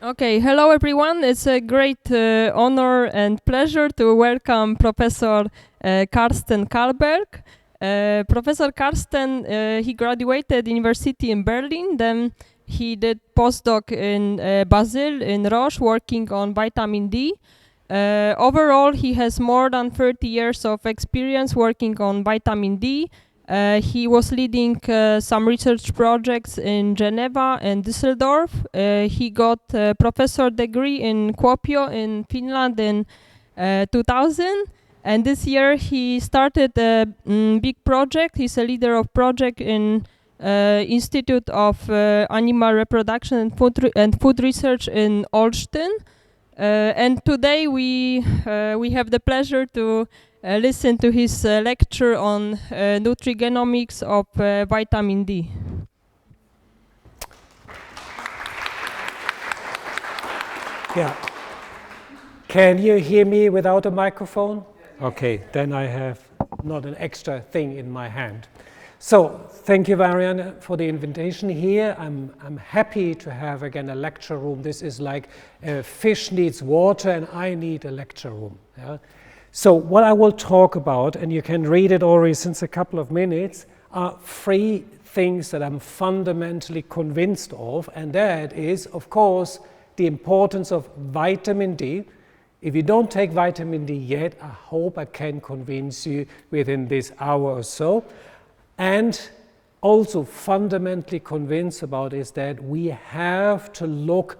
Okay, hello everyone. It's a great honor and pleasure to welcome Professor Carsten Calberg. Professor Carsten, he graduated University in Berlin, then he did postdoc in Basel in Roche working on vitamin D. Overall, he has more than 30 years of experience working on vitamin D. He was leading some research projects in Geneva and Düsseldorf. He got a professor degree in Kuopio in Finland in 2000. And this year he started a big project. He's a leader of project in Institute of Animal Reproduction and Food Research in Olsztyn. And today we have the pleasure to listen to his lecture on Nutrigenomics of vitamin D. Yeah. Can you hear me without a microphone? Okay, then I have not an extra thing in my hand. So, thank you, Marianne, for the invitation here. I'm happy to have again a lecture room. This is like a fish needs water and I need a lecture room. Yeah? So, what I will talk about, and you can read it already since a couple of minutes, are three things that I'm fundamentally convinced of, and that is, of course, the importance of vitamin D. If you don't take vitamin D yet, I hope I can convince you within this hour or so. And also fundamentally convinced about is that we have to look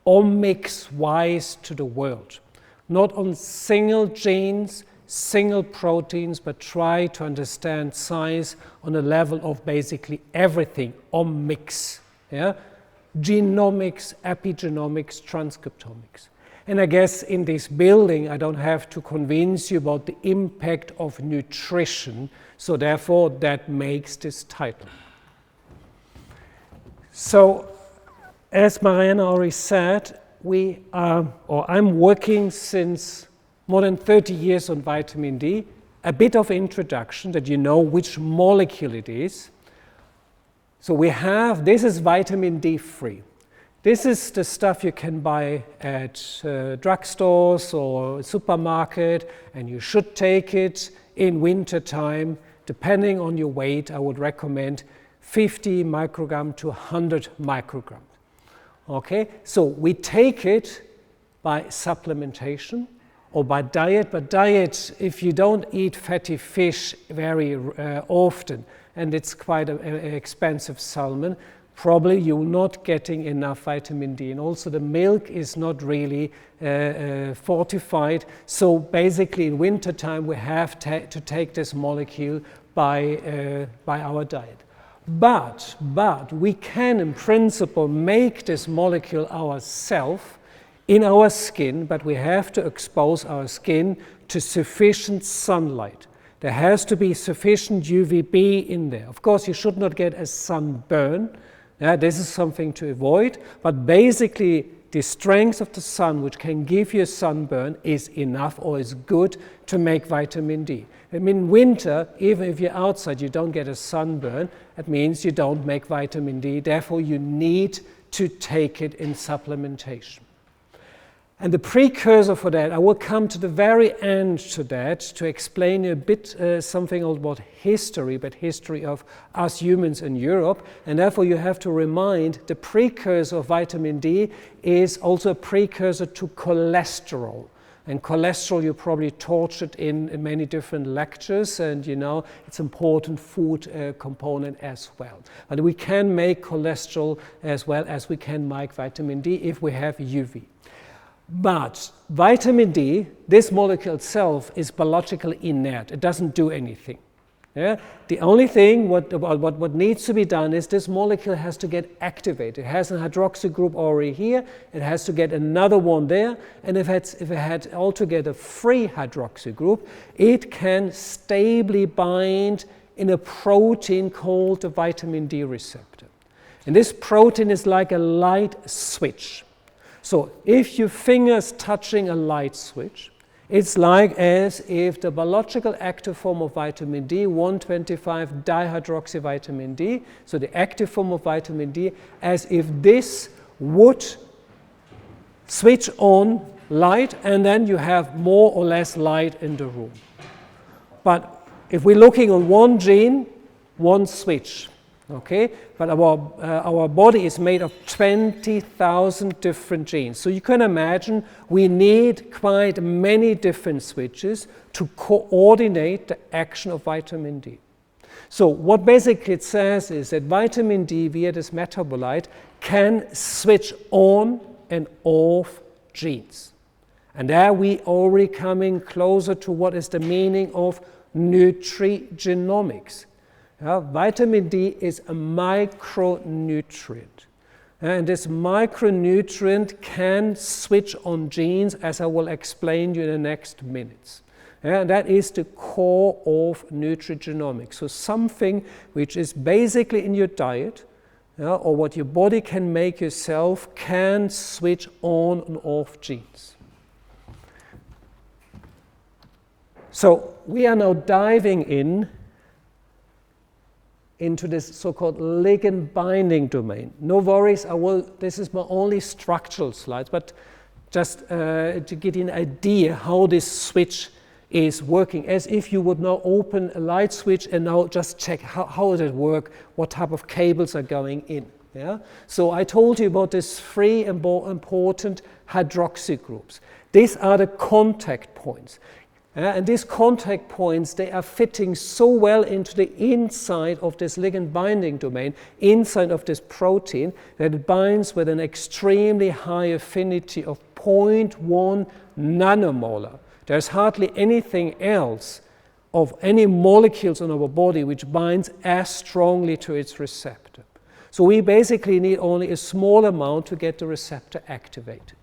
omics-wise to the world. Not on single genes, single proteins, but try to understand science on a level of basically everything, omics. Yeah? Genomics, epigenomics, transcriptomics. And I guess in this building, I don't have to convince you about the impact of nutrition, so therefore that makes this title. So, as Mariana already said, I'm working since more than 30 years on vitamin D. A bit of introduction that you know which molecule it is. So this is vitamin D3. This is the stuff you can buy at drugstores or supermarket, and you should take it in winter time. Depending on your weight, I would recommend 50 microgram to 100 microgram. Okay, so we take it by supplementation or by diet, but diet, if you don't eat fatty fish very often, and it's quite an expensive salmon, probably you're not getting enough vitamin D, and also the milk is not really fortified. So basically in wintertime we have to take this molecule by our diet. But we can in principle make this molecule ourselves in our skin, but we have to expose our skin to sufficient sunlight. There has to be sufficient UVB in there. Of course, you should not get a sunburn. This is something to avoid, but basically the strength of the sun, which can give you a sunburn, is enough or is good to make vitamin D. I mean, in winter, even if you're outside, you don't get a sunburn. That means you don't make vitamin D. Therefore, you need to take it in supplementation. And the precursor for that, I will come to the very end to that to explain a bit something about history, but history of us humans in Europe. And therefore you have to remind the precursor of vitamin D is also a precursor to cholesterol. And cholesterol you probably taught it in many different lectures, and you know it's an important food component as well. But we can make cholesterol as well as we can make vitamin D if we have UV. But vitamin D, this molecule itself, is biologically inert. It doesn't do anything. Yeah? The only thing what needs to be done is this molecule has to get activated. It has a hydroxy group already here. It has to get another one there. And if it had altogether 3 hydroxy group, it can stably bind in a protein called the vitamin D receptor. And this protein is like a light switch. So if your finger's touching a light switch, it's like as if the biological active form of vitamin D, 125 dihydroxy vitamin D, so the active form of vitamin D, as if this would switch on light, and then you have more or less light in the room. But if we're looking on one gene, one switch, okay? But our body is made of 20,000 different genes. So you can imagine we need quite many different switches to coordinate the action of vitamin D. So what basically it says is that vitamin D via this metabolite can switch on and off genes. And there we already coming closer to what is the meaning of nutrigenomics. Vitamin D is a micronutrient. And this micronutrient can switch on genes, as I will explain to you in the next minutes. And that is the core of nutrigenomics. So something which is basically in your diet, or what your body can make yourself, can switch on and off genes. So we are now diving into this so-called ligand binding domain. No worries, this is my only structural slides, but just to get an idea how this switch is working, as if you would now open a light switch and now just check how does it work, what type of cables are going in. Yeah? So I told you about these three important hydroxy groups. These are the contact points. And these contact points, they are fitting so well into the inside of this ligand binding domain, inside of this protein, that it binds with an extremely high affinity of 0.1 nanomolar. There's hardly anything else of any molecules in our body which binds as strongly to its receptor. So we basically need only a small amount to get the receptor activated.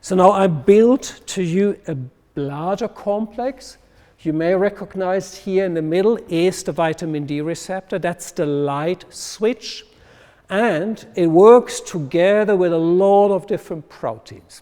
So now I built to you a larger complex. You may recognize here in the middle is the vitamin D receptor. That's the light switch. And it works together with a lot of different proteins.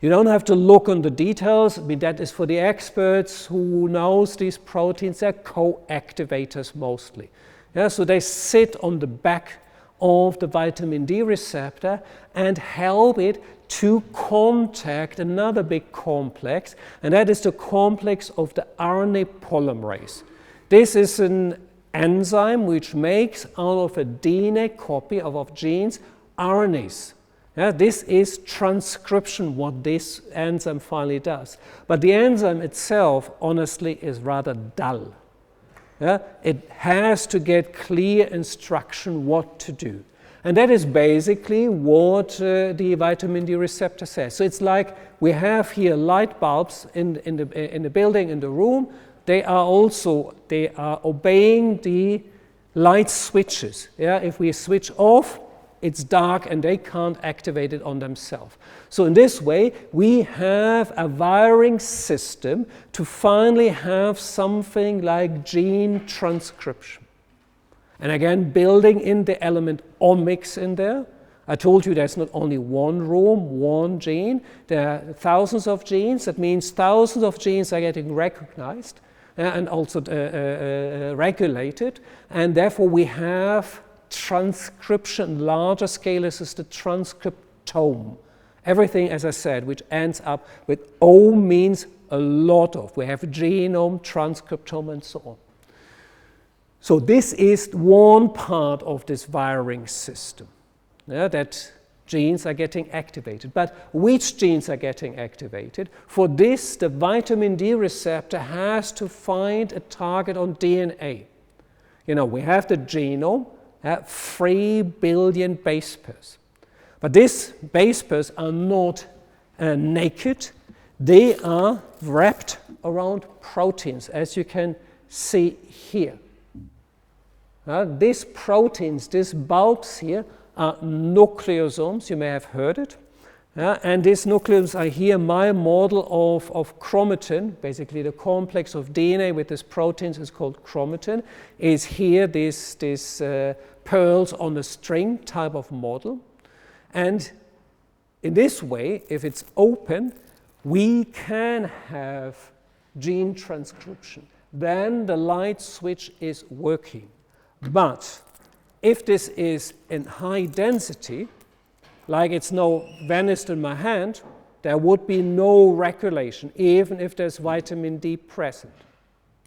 You don't have to look on the details. I mean, that is for the experts who knows these proteins. They're co-activators mostly. Yeah, so they sit on the back of the vitamin D receptor and help it to contact another big complex, and that is the complex of the RNA polymerase. This is an enzyme which makes out of a DNA copy of genes RNAs. Yeah, this is transcription, what this enzyme finally does. But the enzyme itself, honestly, is rather dull. Yeah? It has to get clear instruction what to do. And that is basically what the vitamin D receptor says. So it's like we have here light bulbs in the building, in the room. They are obeying the light switches. Yeah? If we switch off, it's dark and they can't activate it on themselves. So in this way, we have a wiring system to finally have something like gene transcription. And again, building in the element omics in there. I told you there's not only one room, one gene. There are thousands of genes. That means thousands of genes are getting recognized and also regulated. And therefore, we have transcription. Larger scale is the transcriptome. Everything, as I said, which ends up with O means a lot of. We have genome, transcriptome, and so on. So this is one part of this wiring system, that genes are getting activated. But which genes are getting activated? For this, the vitamin D receptor has to find a target on DNA. You know, we have the genome, 3 billion base pairs. But these base pairs are not naked. They are wrapped around proteins, as you can see here. These proteins, these bulbs here, are nucleosomes. You may have heard it. And these nucleosomes are here my model of chromatin. Basically, the complex of DNA with these proteins is called chromatin. Is here these pearls on a string type of model. And in this way, if it's open, we can have gene transcription. Then the light switch is working. But if this is in high density, like it's now vanished in my hand, there would be no regulation, even if there's vitamin D present.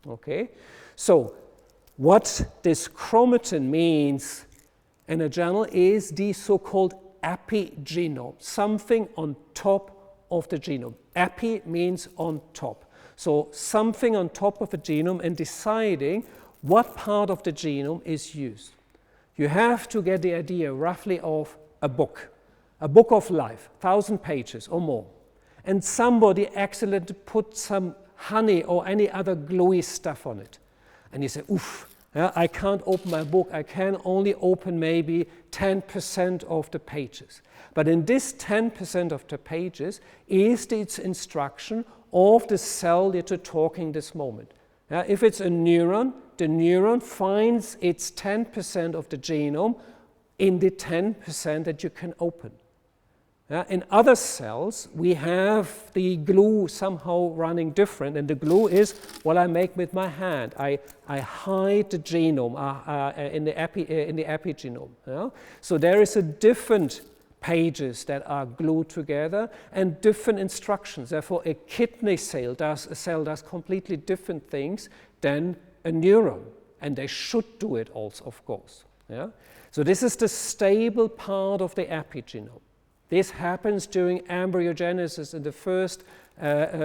Okay? So what this chromatin means in a general is the so-called epigenome, something on top of the genome. Epi means on top. So something on top of the genome, and deciding what part of the genome is used. You have to get the idea roughly of a book of life, 1,000 pages or more. And somebody accidentally put some honey or any other gluey stuff on it. And you say, oof, yeah, I can't open my book. I can only open maybe 10% of the pages. But in this 10% of the pages is its instruction of the cell that you're talking this moment. If it's a neuron, the neuron finds its 10% of the genome in the 10% that you can open. In other cells, we have the glue somehow running different, and the glue is what I make with my hand. I hide the genome in the epigenome. So there is a different pages that are glued together and different instructions. Therefore, a kidney cell does completely different things than a neuron, and they should do it also, of course. So this is the stable part of the epigenome. This happens during embryogenesis in the first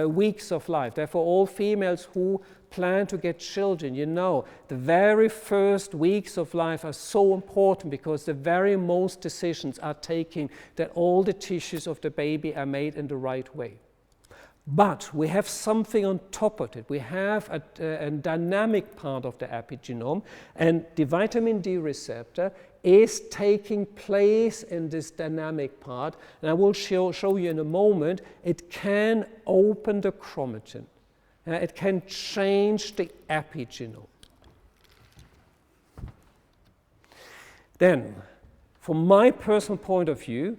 weeks of life. Therefore, all females who plan to get children, you know, the very first weeks of life are so important because the very most decisions are taken that all the tissues of the baby are made in the right way. But we have something on top of it. We have a dynamic part of the epigenome, and the vitamin D receptor is taking place in this dynamic part. And I will show you in a moment, it can open the chromatin. It can change the epigenome. Then, from my personal point of view,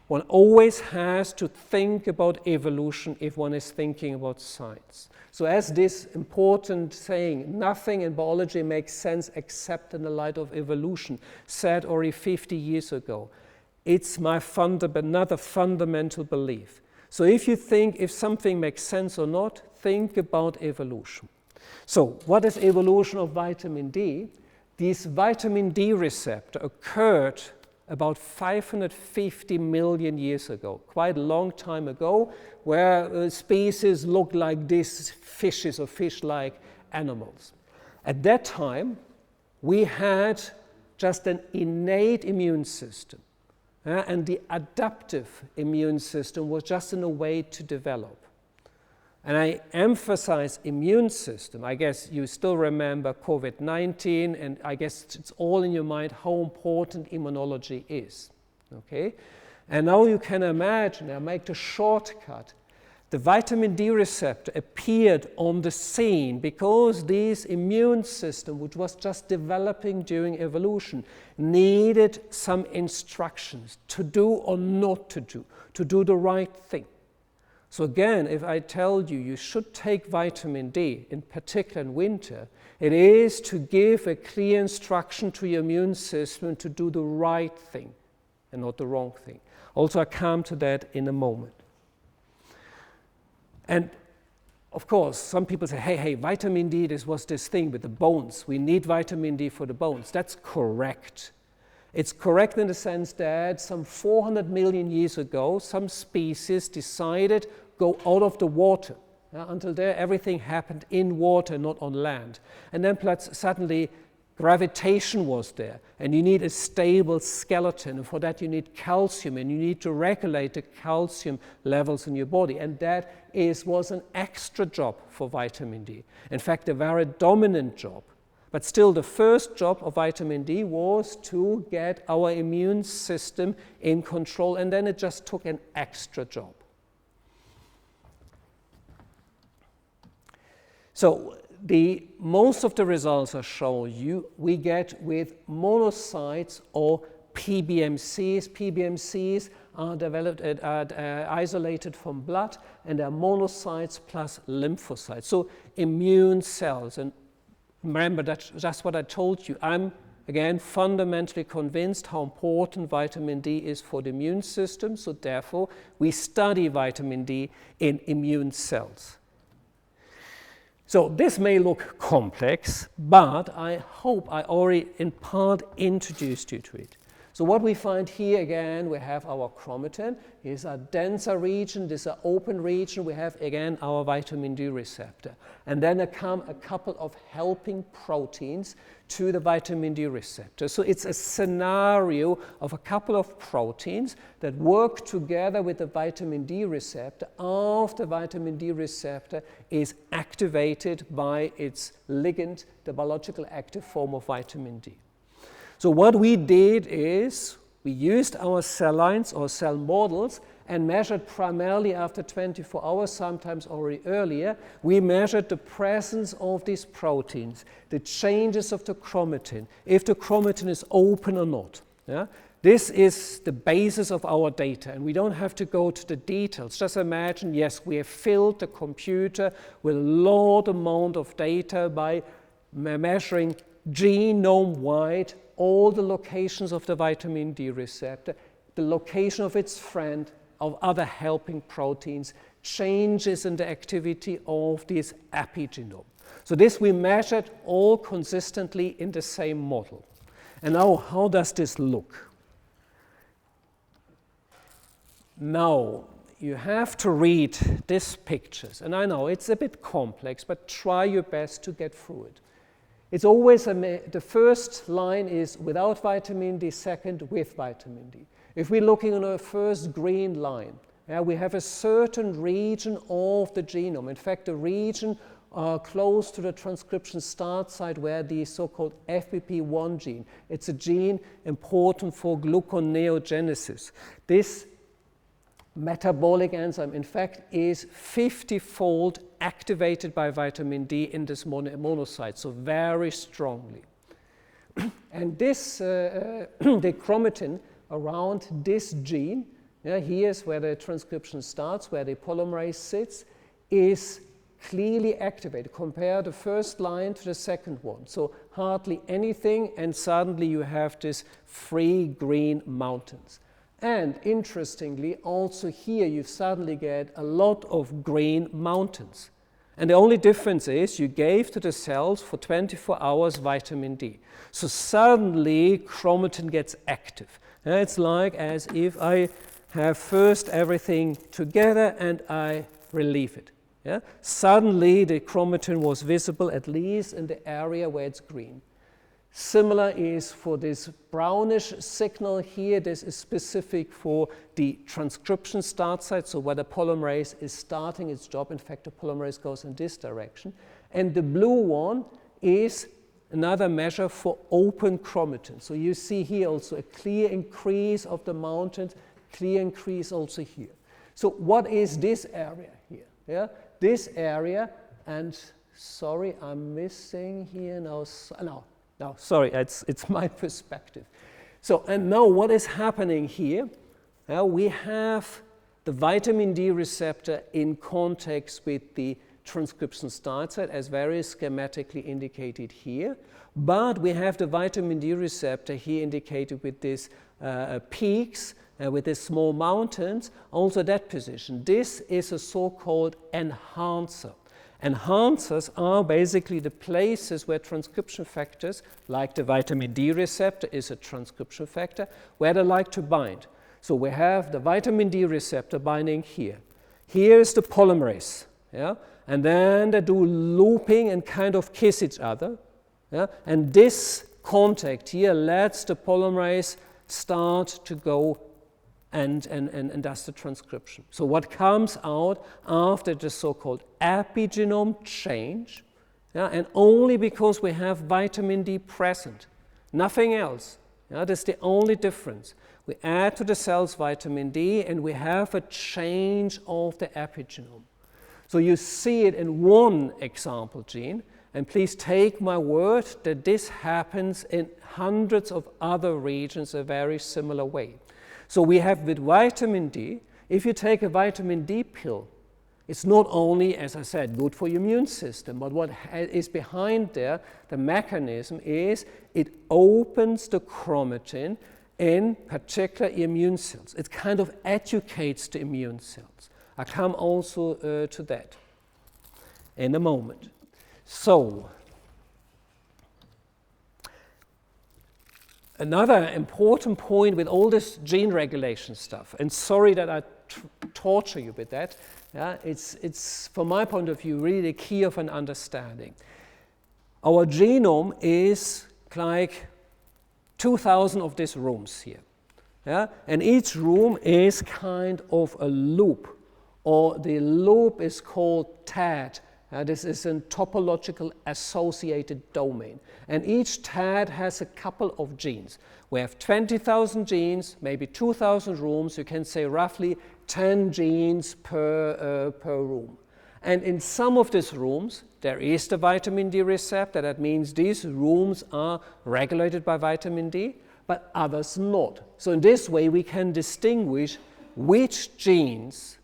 one always has to think about evolution if one is thinking about science. So as this important saying, nothing in biology makes sense except in the light of evolution, said already 50 years ago, it's my another fundamental belief. So if you think if something makes sense or not, think about evolution. So what is evolution of vitamin D? This vitamin D receptor occurred about 550 million years ago, quite a long time ago, where species looked like these fishes or fish-like animals. At that time, we had just an innate immune system, and the adaptive immune system was just in a way to develop. And I emphasize immune system. I guess you still remember COVID-19, and I guess it's all in your mind how important immunology is. Okay? And now you can imagine, I make the shortcut, the vitamin D receptor appeared on the scene because this immune system, which was just developing during evolution, needed some instructions to do or not to do the right thing. So again, if I tell you you should take vitamin D, in particular in winter, it is to give a clear instruction to your immune system to do the right thing and not the wrong thing. Also, I come to that in a moment. And of course, some people say, hey, vitamin D, this was this thing with the bones. We need vitamin D for the bones. That's correct. It's correct in the sense that some 400 million years ago, some species decided go out of the water. Until there, everything happened in water, not on land. And then suddenly, gravitation was there, and you need a stable skeleton, and for that you need calcium, and you need to regulate the calcium levels in your body, and that was an extra job for vitamin D. In fact, a very dominant job. But still, the first job of vitamin D was to get our immune system in control, and then it just took an extra job. So most of the results I show you, we get with monocytes or PBMCs. PBMCs are developed, isolated from blood, and they are monocytes plus lymphocytes. So immune cells. And remember, that's just what I told you. I'm again, fundamentally convinced how important vitamin D is for the immune system, so therefore we study vitamin D in immune cells. So this may look complex, but I hope I already in part introduced you to it. So what we find here again, we have our chromatin. Here's a denser region, this is an open region. We have again our vitamin D receptor. And then come a couple of helping proteins to the vitamin D receptor. So it's a scenario of a couple of proteins that work together with the vitamin D receptor after vitamin D receptor is activated by its ligand, the biological active form of vitamin D. So what we did is we used our cell lines or cell models and measured primarily after 24 hours, sometimes already earlier. We measured the presence of these proteins, the changes of the chromatin, if the chromatin is open or not. Yeah? This is the basis of our data, and we don't have to go to the details. Just imagine, yes, we have filled the computer with a large amount of data by measuring genome-wide all the locations of the vitamin D receptor, the location of its friend, of other helping proteins, changes in the activity of this epigenome. So this we measured all consistently in the same model. And now, how does this look? Now, you have to read these pictures. And I know it's a bit complex, but try your best to get through it. It's always, the first line is without vitamin D, second with vitamin D. If we're looking on a first green line, we have a certain region of the genome. In fact, the region close to the transcription start site where the so-called FBP1 gene, it's a gene important for gluconeogenesis. This metabolic enzyme, in fact, is 50-fold activated by vitamin D in this monocyte, so very strongly. And this, the chromatin around this gene, here's where the transcription starts, where the polymerase sits, is clearly activated. Compare the first line to the second one. So hardly anything, and suddenly you have these free green mountains. And interestingly, also here you suddenly get a lot of green mountains. And the only difference is you gave to the cells for 24 hours vitamin D. So suddenly chromatin gets active. It's like as if I have first everything together and I relieve it. Yeah? Suddenly the chromatin was visible, at least in the area where it's green. Similar is for this brownish signal here. This is specific for the transcription start site, so where the polymerase is starting its job. In fact, the polymerase goes in this direction. And the blue one is another measure for open chromatin. So you see here also a clear increase of the mountains, clear increase also here. So what is this area here? Yeah? This area, and sorry, I'm missing here now. No, sorry, it's my perspective. So, and now what is happening here? We have the vitamin D receptor in context with the transcription start site, as very schematically indicated here. But we have the vitamin D receptor here indicated with these peaks, with these small mountains, also that position. This is a so-called enhancer. Enhancers are basically the places where transcription factors, like the vitamin D receptor is a transcription factor, where they like to bind. So we have the vitamin D receptor binding here. Here is the polymerase, yeah? And then they do looping and kind of kiss each other. Yeah? And this contact here lets the polymerase start to go and does the transcription. So what comes out after the so-called epigenome change, and only because we have vitamin D present, nothing else. That's the only difference. We add to the cells vitamin D and we have a change of the epigenome. So you see it in one example gene, and please take my word that this happens in hundreds of other regions a very similar way. So we have with vitamin D, if you take a vitamin D pill, It's not only, as I said, good for your immune system, but what is behind there, the mechanism is it opens the chromatin in particular immune cells. It kind of educates the immune cells. I come also to that in a moment. So, another important point with all this gene regulation stuff, and sorry that I torture you with that, yeah, it's from my point of view really the key of an understanding. Our genome is like 2,000 of these rooms here, yeah? And each room is kind of a loop, or the loop is called TAD. This is a topological associated domain. And each TAD has a couple of genes. We have 20,000 genes, maybe 2,000 rooms. You can say roughly 10 genes per room. And in some of these rooms, there is the vitamin D receptor. That means these rooms are regulated by vitamin D, but others not. So in this way, we can distinguish which genes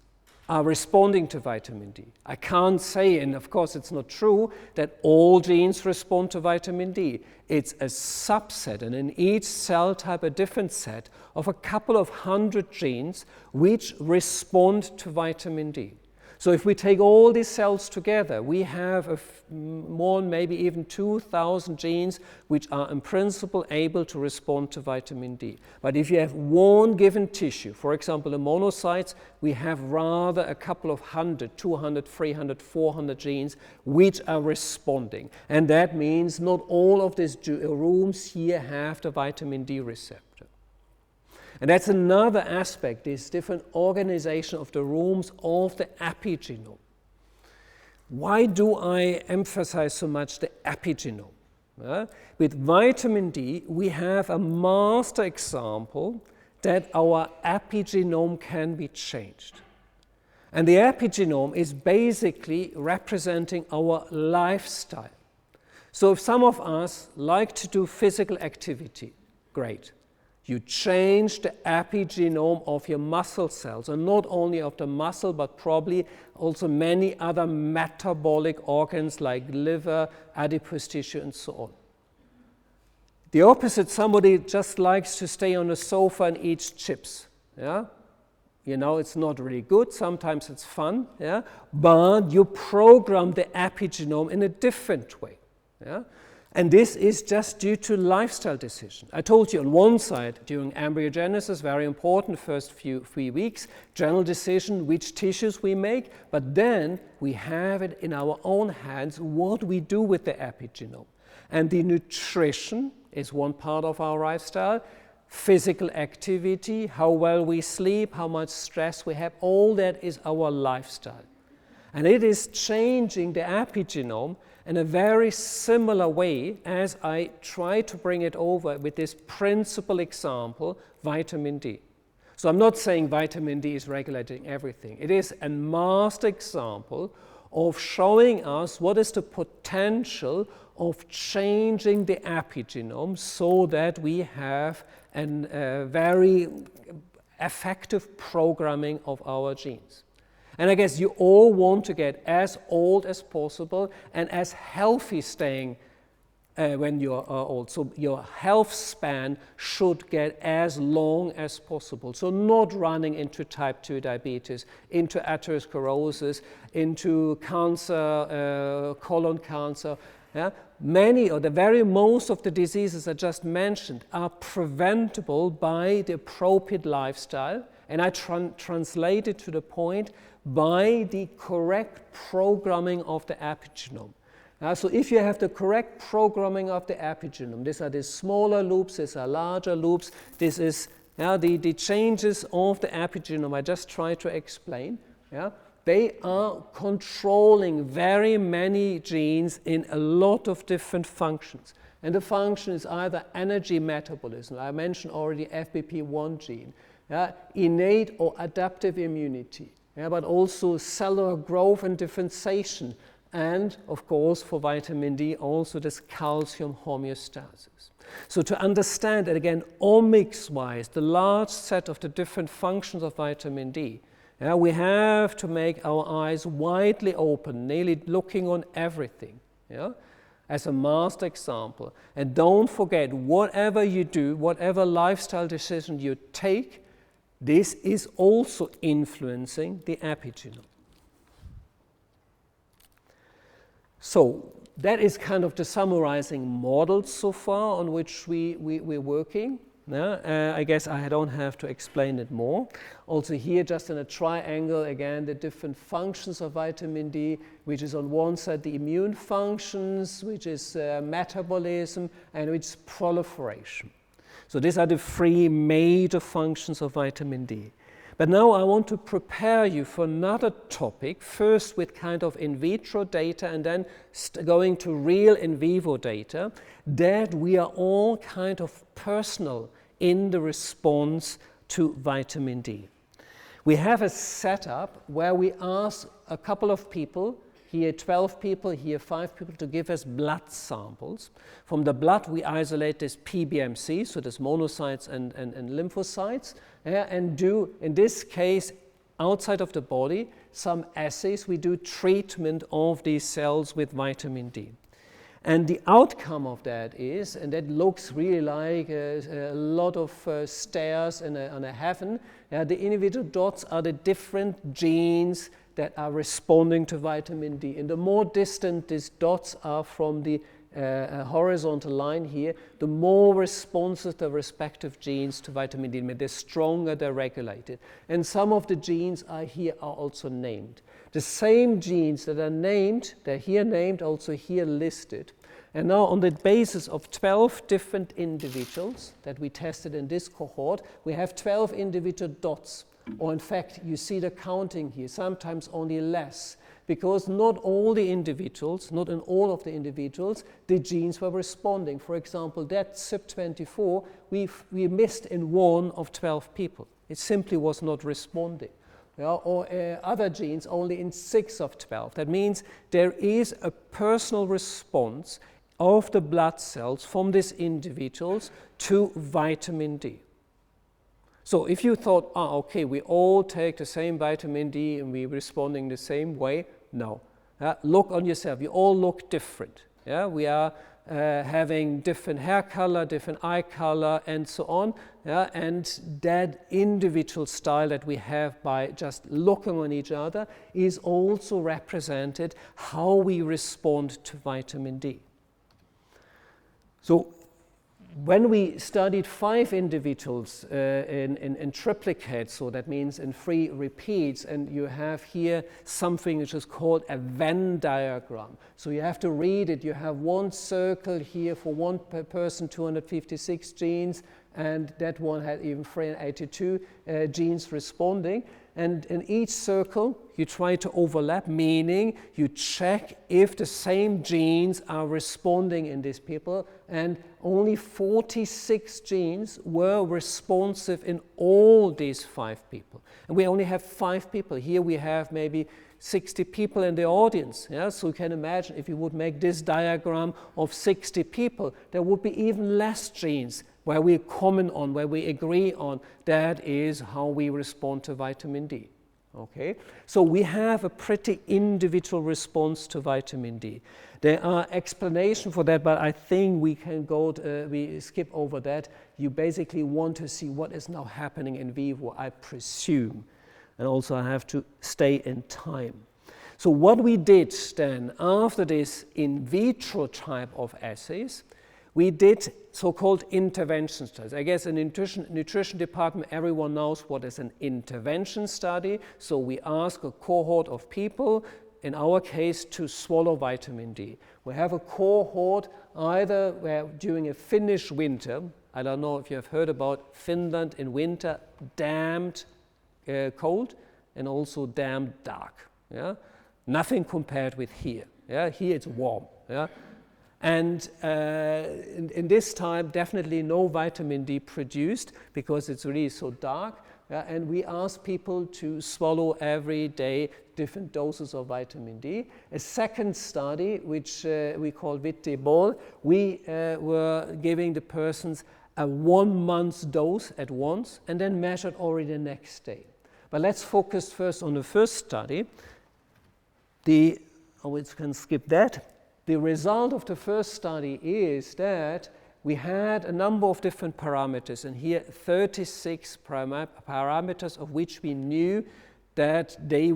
are responding to vitamin D. I can't say, and of course it's not true, that all genes respond to vitamin D. It's a subset, and in each cell type a different set of a couple of hundred genes which respond to vitamin D. So if we take all these cells together, we have more, maybe even 2,000 genes which are in principle able to respond to vitamin D. But if you have one given tissue, for example, the monocytes, we have rather a couple of hundred, 200, 300, 400 genes which are responding. And that means not all of these rooms here have the vitamin D receptor. And that's another aspect, this different organization of the rooms of the epigenome. Why do I emphasize so much the epigenome? With vitamin D, we have a master example that our epigenome can be changed. And the epigenome is basically representing our lifestyle. So if some of us like to do physical activity, great. You change the epigenome of your muscle cells, and not only of the muscle, but probably also many other metabolic organs like liver, adipose tissue, and so on. The opposite, somebody just likes to stay on the sofa and eat chips. Yeah? You know, it's not really good, sometimes it's fun, yeah? But you program the epigenome in a different way. Yeah? And this is just due to lifestyle decision. I told you on one side, during embryogenesis, very important, first 3 weeks, general decision which tissues we make, but then we have it in our own hands what we do with the epigenome. And the nutrition is one part of our lifestyle, physical activity, how well we sleep, how much stress we have, all that is our lifestyle. And it is changing the epigenome in a very similar way as I try to bring it over with this principal example, vitamin D. So I'm not saying vitamin D is regulating everything. It is a master example of showing us what is the potential of changing the epigenome so that we have a very effective programming of our genes. And I guess you all want to get as old as possible and as healthy staying when you're old. So your health span should get as long as possible. So not running into type 2 diabetes, into atherosclerosis, into cancer, colon cancer. Yeah? Many or the very most of the diseases I just mentioned are preventable by the appropriate lifestyle. And I translate it to the point by the correct programming of the epigenome. So if you have the correct programming of the epigenome, these are the smaller loops, these are larger loops, this is the changes of the epigenome I just tried to explain. Yeah? They are controlling very many genes in a lot of different functions. And the function is either energy metabolism, I mentioned already FBP1 gene, innate or adaptive immunity, but also cellular growth and differentiation, and of course for vitamin D also this calcium homeostasis. So to understand that again, omics-wise, the large set of the different functions of vitamin D, Yeah, we have to make our eyes widely open, nearly looking on everything, yeah, as a master example. And don't forget, whatever you do, whatever lifestyle decision you take, this is also influencing the epigenome. So that is kind of the summarizing model so far on which we're working. Yeah? I guess I don't have to explain it more. Also here, just in a triangle, again, the different functions of vitamin D, which is on one side the immune functions, which is metabolism, and which is proliferation. So these are the three major functions of vitamin D. But now I want to prepare you for another topic, first with kind of in vitro data and then going to real in vivo data, that we are all kind of personal in the response to vitamin D. We have a setup where we ask a couple of people, here 12 people, here 5 people, to give us blood samples. From the blood we isolate this PBMC, so this monocytes and lymphocytes, and do, in this case, outside of the body, some assays. We do treatment of these cells with vitamin D. And the outcome of that is, and that looks really like a lot of stairs on a heaven, the individual dots are the different genes that are responding to vitamin D. And the more distant these dots are from the horizontal line here, the more responsive the respective genes to vitamin D, the stronger they're regulated. And some of the genes are here are also named. The same genes that are named, they're here named, also here listed. And now on the basis of 12 different individuals that we tested in this cohort, we have 12 individual dots. Or in fact, you see the counting here, sometimes only less, because not all the individuals, not in all of the individuals, the genes were responding. For example, that CYP24, we missed in 1 of 12 people. It simply was not responding. Or other genes only in 6 of 12. That means there is a personal response of the blood cells from these individuals to vitamin D. So if you thought, okay, we all take the same vitamin D and we're responding the same way, no. Look on yourself, you all look different. Yeah? We are having different hair color, different eye color, and so on. Yeah? And that individual style that we have by just looking on each other is also represented how we respond to vitamin D. So when we studied 5 individuals in triplicates, so that means in 3 repeats, and you have here something which is called a Venn diagram. So you have to read it. You have one circle here for one person, 256 genes, and that one had even 382 genes responding. And in each circle, you try to overlap, meaning you check if the same genes are responding in these people, and only 46 genes were responsive in all these 5 people. And we only have 5 people. Here we have maybe 60 people in the audience. Yeah? So you can imagine if you would make this diagram of 60 people, there would be even less genes where we comment on, where we agree on. That is how we respond to vitamin D. Okay? So we have a pretty individual response to vitamin D. There are explanations for that, but I think we can go, we skip over that. You basically want to see what is now happening in vivo, I presume. And also I have to stay in time. So what we did then after this in vitro type of assays, we did so-called intervention studies. I guess in the nutrition department, everyone knows what is an intervention study. So we ask a cohort of people, in our case, to swallow vitamin D. We have a cohort either where during a Finnish winter, I don't know if you have heard about Finland in winter, damned cold and also damned dark. Yeah? Nothing compared with here. Yeah? Here it's warm. Yeah? And in this time, definitely no vitamin D produced because it's really so dark. And we ask people to swallow every day different doses of vitamin D. A second study, which we call Vitamin D, we were giving the persons a 1 month dose at once and then measured already the next day. But let's focus first on the first study. We can skip that. The result of the first study is that we had a number of different parameters, and here 36 parameters of which we knew that the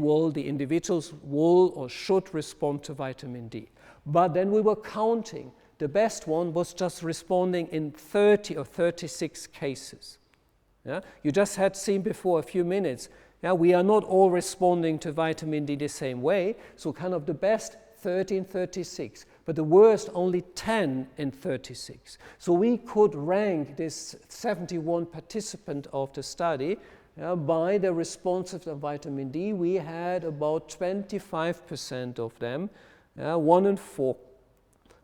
individuals will or should respond to vitamin D. But then we were counting. The best one was just responding in 30 or 36 cases. Yeah? You just had seen before a few minutes, we are not all responding to vitamin D the same way, so kind of the best 30 in 36, but the worst only 10 in 36. So we could rank this 71 participant of the study by the responsiveness of vitamin D. We had about 25% of them, 1 in 4,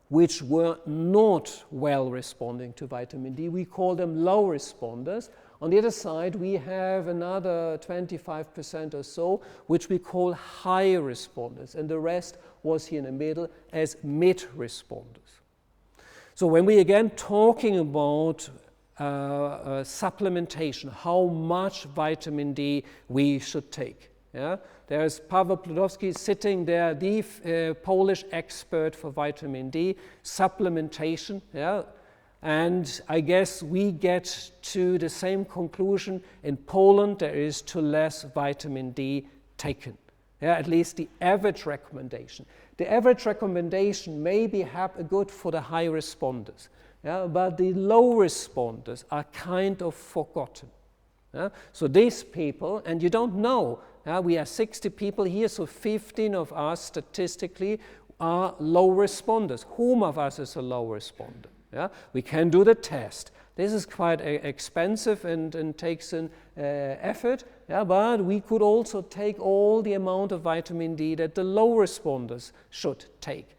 which were not well responding to vitamin D. We call them low responders. On the other side, we have another 25% or so, which we call high responders, and the rest was here in the middle as mid responders. So when we again talking about supplementation, how much vitamin D we should take. There's Paweł Pludowski sitting there, the Polish expert for vitamin D, supplementation. And I guess we get to the same conclusion. In Poland, there is too less vitamin D taken. At least the average recommendation. The average recommendation may be good for the high responders, but the low responders are kind of forgotten. So these people, and you don't know, we are 60 people here, so 15 of us statistically are low responders. Whom of us is a low responder? We can do the test. This is quite expensive and takes an effort, but we could also take all the amount of vitamin D that the low responders should take.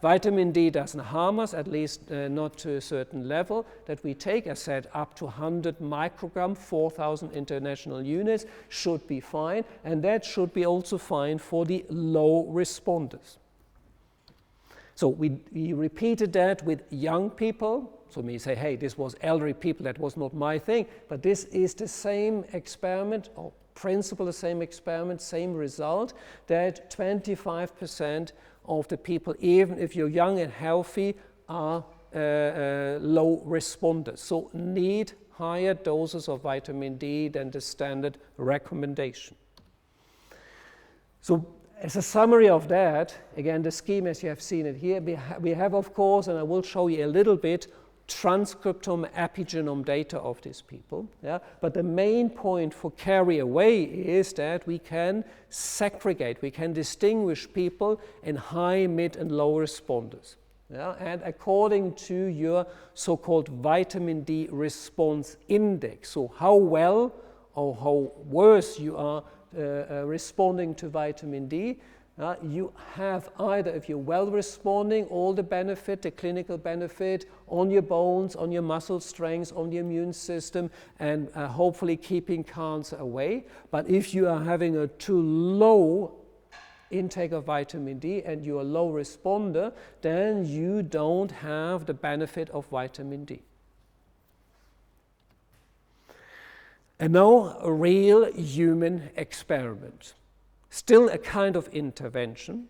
Vitamin D doesn't harm us, at least not to a certain level that we take. I said up to 100 microgram, 4,000 international units should be fine, and that should be also fine for the low responders. So we repeated that with young people. So we say, hey, this was elderly people, that was not my thing, but this is the same experiment, or principle, the same experiment, same result, that 25% of the people, even if you're young and healthy, are low responders. So need higher doses of vitamin D than the standard recommendation. So as a summary of that, again, the scheme as you have seen it here, we have, of course, and I will show you a little bit, transcriptome, epigenome data of these people. But the main point for carry away is that we can segregate, we can distinguish people in high, mid, and low responders. And according to your so-called vitamin D response index, so how well or how worse you are responding to vitamin D, you have either, if you're well responding, all the benefit, the clinical benefit on your bones, on your muscle strength, on the immune system, and hopefully keeping cancer away. But if you are having a too low intake of vitamin D and you're a low responder, then you don't have the benefit of vitamin D. And now a real human experiment. Still a kind of intervention,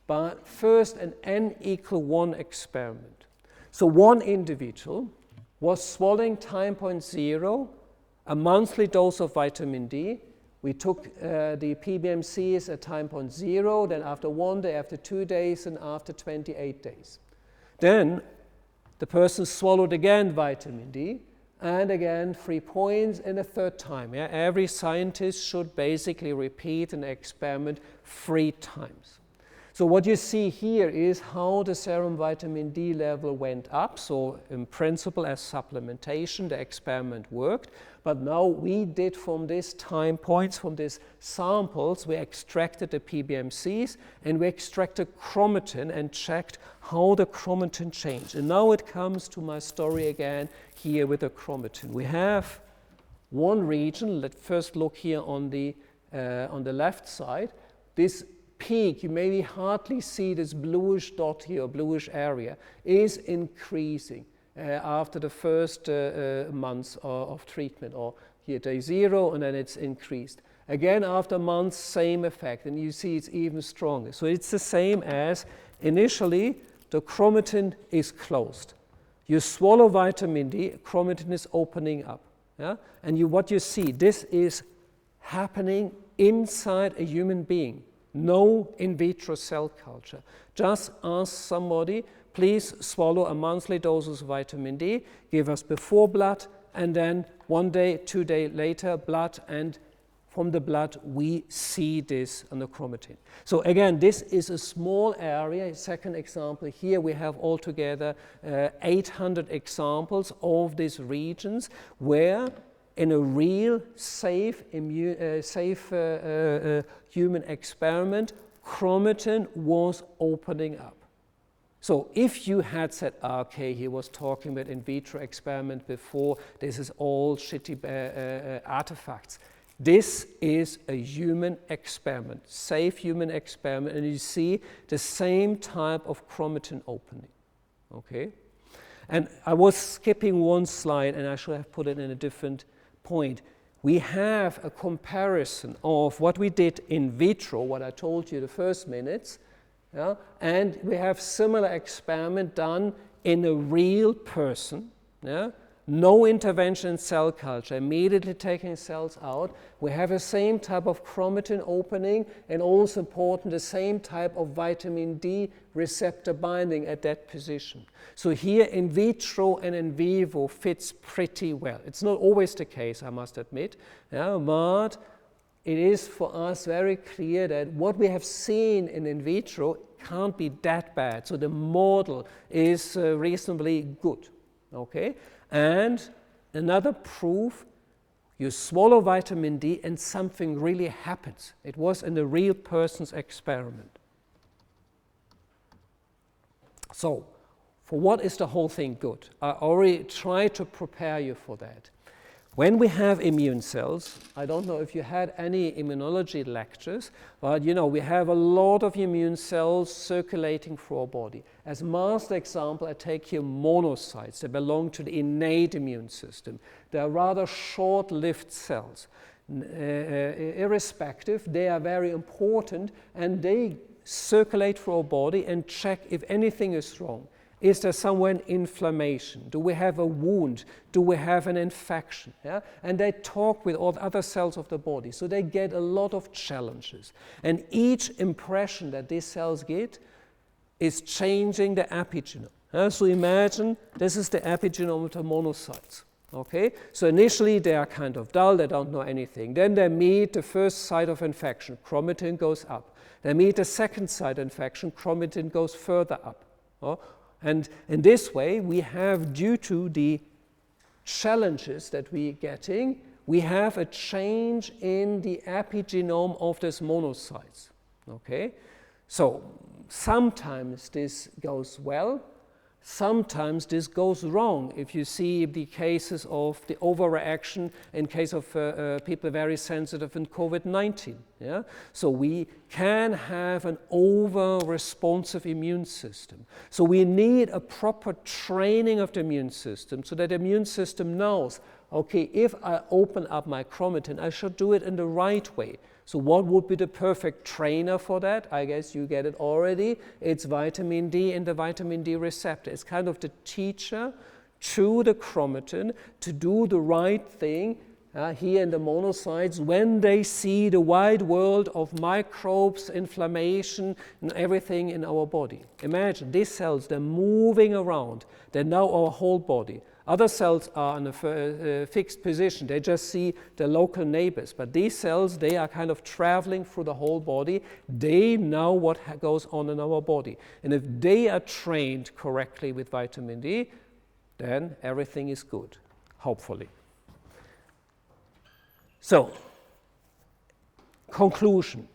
but first an N=1 experiment. So one individual was swallowing time point 0, a monthly dose of vitamin D. We took the PBMCs at time point 0, then after 1 day, after 2 days, and after 28 days. Then the person swallowed again vitamin D, and again 3 points, and a third time. Every scientist should basically repeat an experiment 3 times. So what you see here is how the serum vitamin D level went up. So in principle, as supplementation, the experiment worked. But now we did from these time points, from these samples, we extracted the PBMCs and we extracted chromatin and checked how the chromatin changed. And now it comes to my story again here with the chromatin. We have one region. Let's first look here on the left side. This peak, you maybe hardly see this bluish dot here, bluish area, is increasing. after the first months of treatment, or here day 0 and then it's increased. Again, after months, same effect, and you see it's even stronger. So it's the same as initially the chromatin is closed. You swallow vitamin D, chromatin is opening up. Yeah? And what you see, this is happening inside a human being. No in vitro cell culture. Just ask somebody, please swallow a monthly dose of vitamin D, give us before blood, and then 1 day, 2 days later, blood, and from the blood we see this on the chromatin. So again, this is a small area. Second example, here we have altogether 800 examples of these regions where in a real safe human experiment, chromatin was opening up. So if you had said, okay, he was talking about in vitro experiment before, this is all shitty artifacts. This is a human experiment, safe human experiment, and you see the same type of chromatin opening, okay? And I was skipping one slide, and I should have put it in a different point. We have a comparison of what we did in vitro, what I told you the first minutes, yeah? And we have similar experiment done in a real person, yeah? No intervention in cell culture, immediately taking cells out. We have the same type of chromatin opening, and also important, the same type of vitamin D receptor binding at that position. So here in vitro and in vivo fits pretty well. It's not always the case, I must admit, yeah, but it is for us very clear that what we have seen in vitro can't be that bad. So the model is reasonably good, okay? And another proof, you swallow vitamin D and something really happens. It was in a real person's experiment. So, for what is the whole thing good? I already tried to prepare you for that. When we have immune cells, I don't know if you had any immunology lectures, but you know, we have a lot of immune cells circulating through our body. As master example, I take here monocytes. They belong to the innate immune system. They are rather short-lived cells. Irrespective, they are very important, and they circulate through our body and check if anything is wrong. Is there somewhere an inflammation? Do we have a wound? Do we have an infection? Yeah? And they talk with all the other cells of the body. So they get a lot of challenges. And each impression that these cells get is changing the epigenome. So imagine this is the epigenome of the monocytes. Okay? So initially they are kind of dull, they don't know anything. Then they meet the first site of infection, chromatin goes up. They meet the second site of infection, chromatin goes further up. And in this way, we have, due to the challenges that we're getting, we have a change in the epigenome of these monocytes. Okay? So sometimes this goes well, sometimes this goes wrong. If you see the cases of the overreaction in case of people very sensitive in COVID-19. Yeah? So we can have an over-responsive immune system. So we need a proper training of the immune system so that the immune system knows, okay, if I open up my chromatin, I should do it in the right way. So what would be the perfect trainer for that? I guess you get it already. It's vitamin D and the vitamin D receptor. It's kind of the teacher to the chromatin to do the right thing here in the monocytes when they see the wide world of microbes, inflammation, and everything in our body. Imagine these cells, they're moving around. They know our whole body. Other cells are in a fixed position. They just see the local neighbors. But these cells, they are kind of traveling through the whole body. They know what goes on in our body. And if they are trained correctly with vitamin D, then everything is good, hopefully. So, conclusion.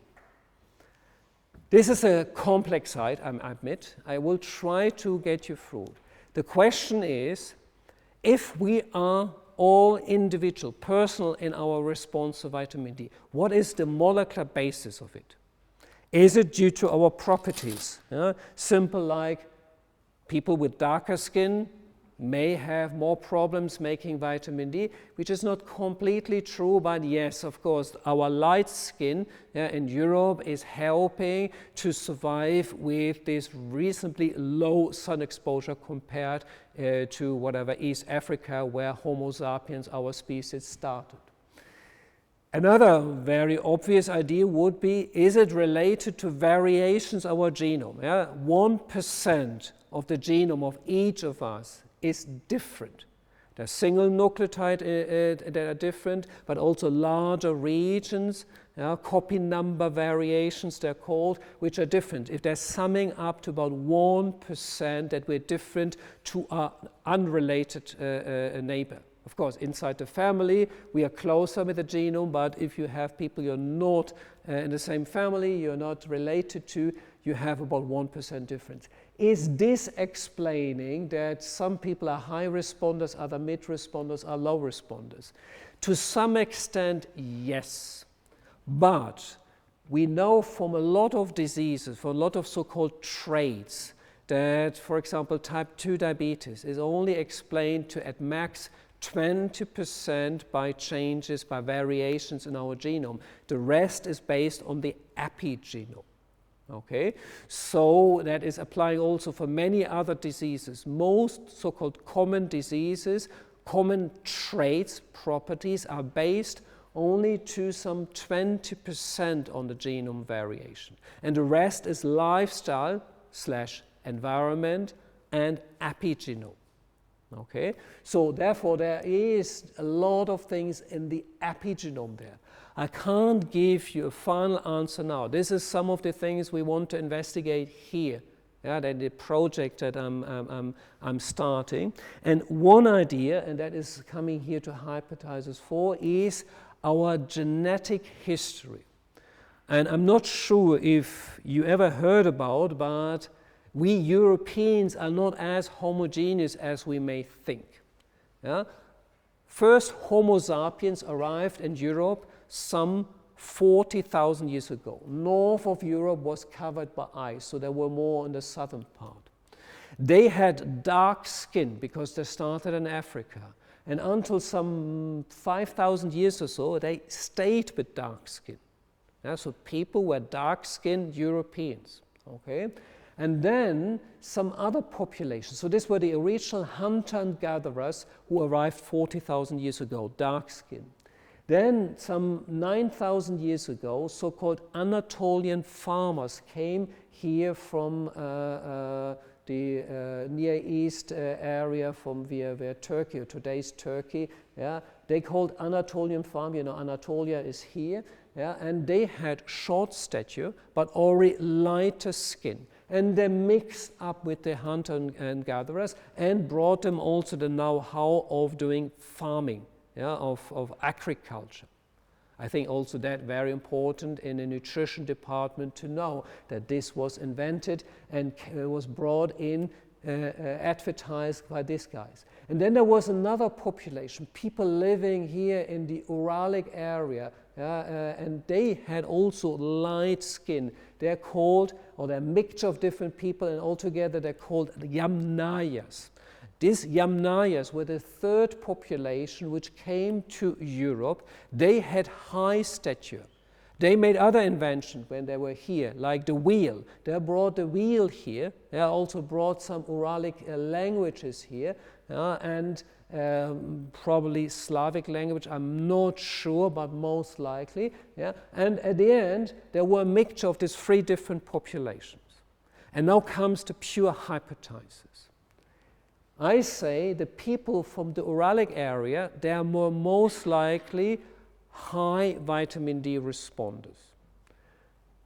This is a complex site, I admit. I will try to get you through. The question is, if we are all individual, personal in our response to vitamin D, what is the molecular basis of it? Is it due to our properties? Simple like people with darker skin may have more problems making vitamin D, which is not completely true, but yes, of course, our light skin in Europe is helping to survive with this reasonably low sun exposure compared to whatever East Africa, where Homo sapiens, our species, started. Another very obvious idea would be, is it related to variations of our genome? 1% of the genome of each of us is different. There are single nucleotide that are different, but also larger regions, copy number variations they're called, which are different. If they're summing up to about 1% that we're different to our unrelated neighbor. Of course, inside the family, we are closer with the genome, but if you have people you're not in the same family, you're not related to, you have about 1% difference. Is this explaining that some people are high responders, other mid responders, are low responders? To some extent, yes. But we know from a lot of diseases, from a lot of so-called traits, that, for example, type 2 diabetes is only explained to at max 20% by changes, by variations in our genome. The rest is based on the epigenome. Okay, so that is applying also for many other diseases. Most so-called common diseases, common traits, properties are based only to some 20% on the genome variation. And the rest is lifestyle / environment and epigenome. Okay, so therefore there is a lot of things in the epigenome there. I can't give you a final answer now. This is some of the things we want to investigate here. That the project that I'm starting. And one idea, and that is coming here to hypothesis 4, is our genetic history. And I'm not sure if you ever heard about, but we Europeans are not as homogeneous as we may think. First, Homo sapiens arrived in Europe some 40,000 years ago. North of Europe was covered by ice, so they were more in the southern part. They had dark skin because they started in Africa. And until some 5,000 years or so, they stayed with dark skin. So people were dark-skinned Europeans. Okay? And then some other populations. So these were the original hunter and gatherers who arrived 40,000 years ago, dark skin. Then some 9,000 years ago, so-called Anatolian farmers came here from the Near East area, from where Turkey, or today's Turkey. They called Anatolian farm, Anatolia is here. And they had short stature, but already lighter skin. And they mixed up with the hunter and gatherers and brought them also the know-how of doing farming, of agriculture. I think also that very important in the nutrition department to know that this was invented and was brought in, advertised by these guys. And then there was another population, people living here in the Uralic area, and they had also light skin. They're called, or they're a mixture of different people, and altogether they're called Yamnayas. These Yamnayas were the third population which came to Europe. They had high stature. They made other inventions when they were here, like the wheel. They brought the wheel here. They also brought some Uralic languages here, and probably Slavic language, I'm not sure, but most likely. And at the end, there were a mixture of these three different populations. And now comes the pure hypothesis. I say the people from the Uralic area, they are most likely high vitamin D responders.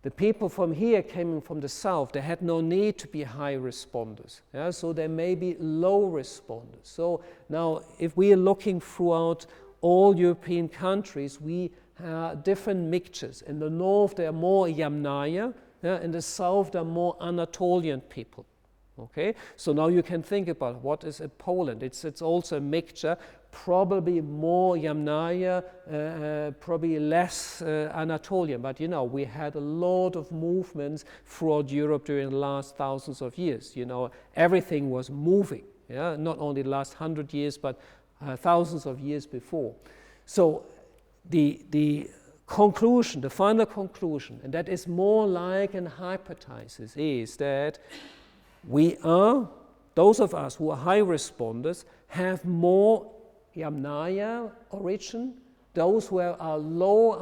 The people from here coming from the south, they had no need to be high responders. So they may be low responders. So now if we are looking throughout all European countries, we have different mixtures. In the north, there are more Yamnaya. In the south, there are more Anatolian people. Okay, so now you can think about what is in Poland. It's also a mixture, probably more Yamnaya, probably less Anatolian. But we had a lot of movements throughout Europe during the last thousands of years. Everything was moving. Yeah, not only the last 100 years, but thousands of years before. So the conclusion, the final conclusion, and that is more like an hypothesis, is that those of us who are high responders have more Yamnaya origin. Those who are low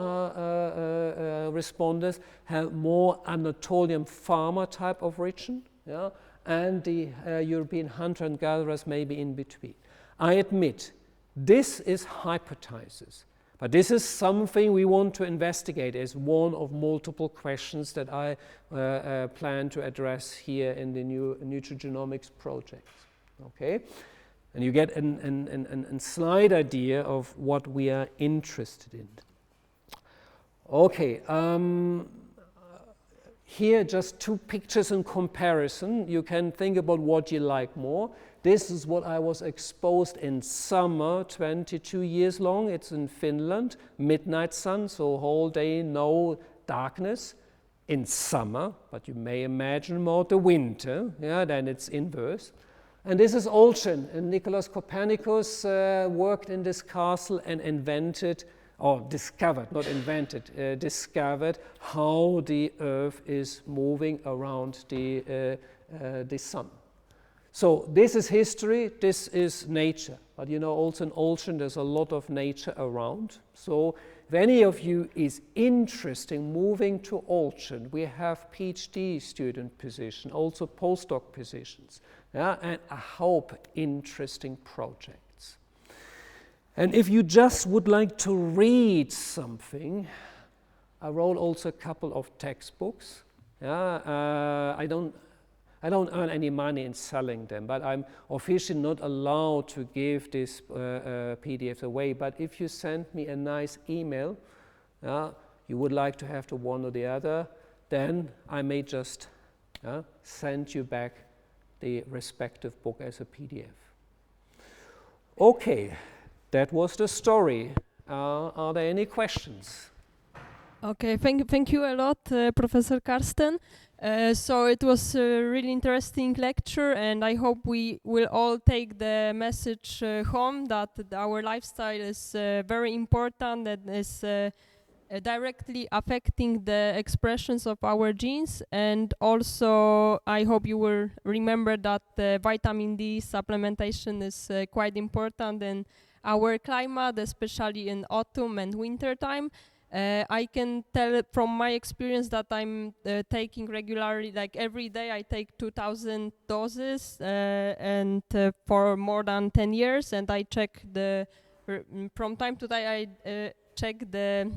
responders have more Anatolian farmer type of origin, yeah? And the European hunter and gatherers may be in between. I admit, this is hypothesis, but this is something we want to investigate as one of multiple questions that I plan to address here in the new Nutrigenomics project. Okay? And you get a slight idea of what we are interested in. Okay, here just two pictures in comparison. You can think about what you like more. This is what I was exposed in summer, 22 years long. It's in Finland, midnight sun, so whole day no darkness in summer, but you may imagine more the winter, yeah, then it's inverse. And this is Olchen, and Nicholas Copernicus worked in this castle and invented, or discovered, not invented, discovered how the Earth is moving around the sun. So this is history, this is nature. But you know, also in Olchen, there's a lot of nature around. So if any of you is interested in moving to Olchen, we have PhD student position, also postdoc positions, yeah, and I hope interesting projects. And if you just would like to read something, I wrote also a couple of textbooks. Yeah, I don't earn any money in selling them, but I'm officially not allowed to give this PDFs away. But if you send me a nice email, you would like to have the one or the other, then I may just send you back the respective book as a PDF. Okay, that was the story. Are there any questions? Okay, thank you a lot, Professor Carsten. So it was a really interesting lecture, and I hope we will all take the message home that our lifestyle is very important and is directly affecting the expressions of our genes. And also I hope you will remember that vitamin D supplementation is quite important in our climate, especially in autumn and winter time. I can tell from my experience that I'm taking regularly, like every day I take 2,000 doses and for more than 10 years, and I check from time to time I check the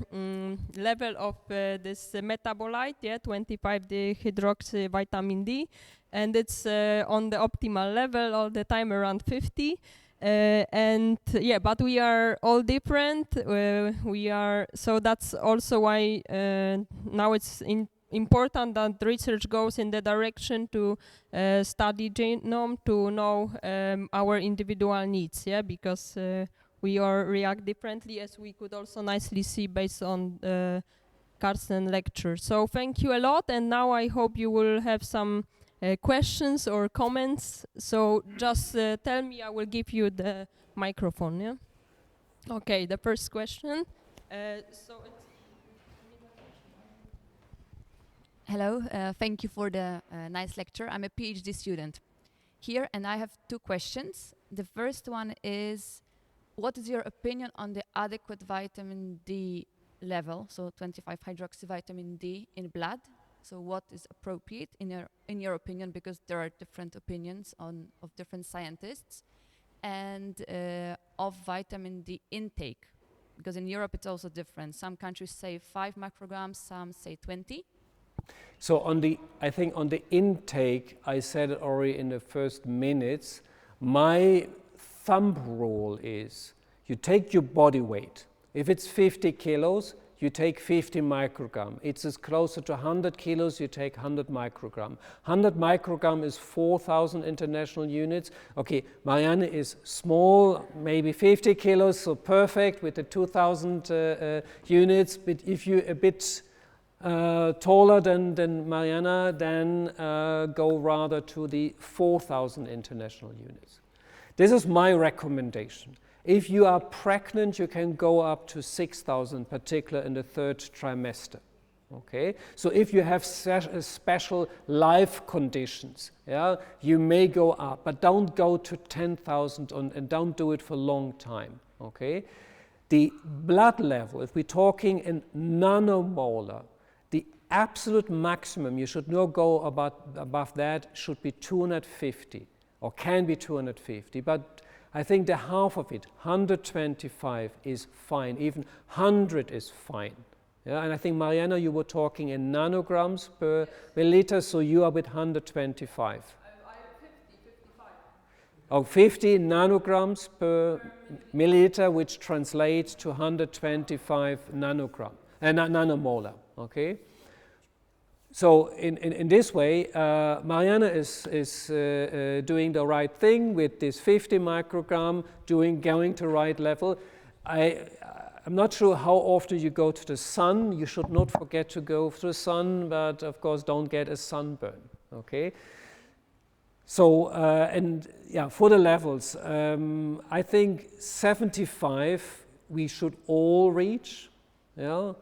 level of this metabolite, 25 hydroxy vitamin D, and it's on the optimal level all the time, around 50. But we are all different. So that's also why now it's important that research goes in the direction to study genome to know our individual needs, because we all react differently, as we could also nicely see based on the Carsten lecture. So thank you a lot, and now I hope you will have some questions or comments. So just tell me, I will give you the microphone, yeah? Okay, the first question. Hello, thank you for the nice lecture. I'm a PhD student here, and I have two questions. The first one is, what is your opinion on the adequate vitamin D level, so 25 hydroxy vitamin D in blood? So what is appropriate in your opinion, because there are different opinions of different scientists, and of vitamin D intake, because in Europe it's also different. Some countries say 5 micrograms, some say 20. So I think on the intake, I said it already in the first minutes, my thumb rule is you take your body weight. If it's 50 kilos, you take 50 microgram. It's as closer to 100 kilos, you take 100 microgram. 100 microgram is 4,000 international units. Okay, Marianne is small, maybe 50 kilos, so perfect with the 2,000 units. But if you're a bit taller than Mariana, then go rather to the 4,000 international units. This is my recommendation. If you are pregnant, you can go up to 6,000, particularly in the 3rd trimester. Okay, so if you have special life conditions, yeah, you may go up, but don't go to 10,000 and don't do it for a long time. Okay, the blood level, if we're talking in nanomolar, the absolute maximum you should not go above that should be 250, or can be 250, but I think the half of it, 125, is fine. Even 100 is fine. Yeah, and I think, Mariana, you were talking in nanograms per milliliter, so you are with 125. I'm 55. Oh, 50 nanograms per milliliter, which translates to 125 nanomolar. Okay. So in this way, Mariana is doing the right thing with this 50 microgram, going to right level. I'm not sure how often you go to the sun. You should not forget to go to the sun, but of course don't get a sunburn. Okay. So and yeah, for the levels, I think 75 we should all reach. Yeah.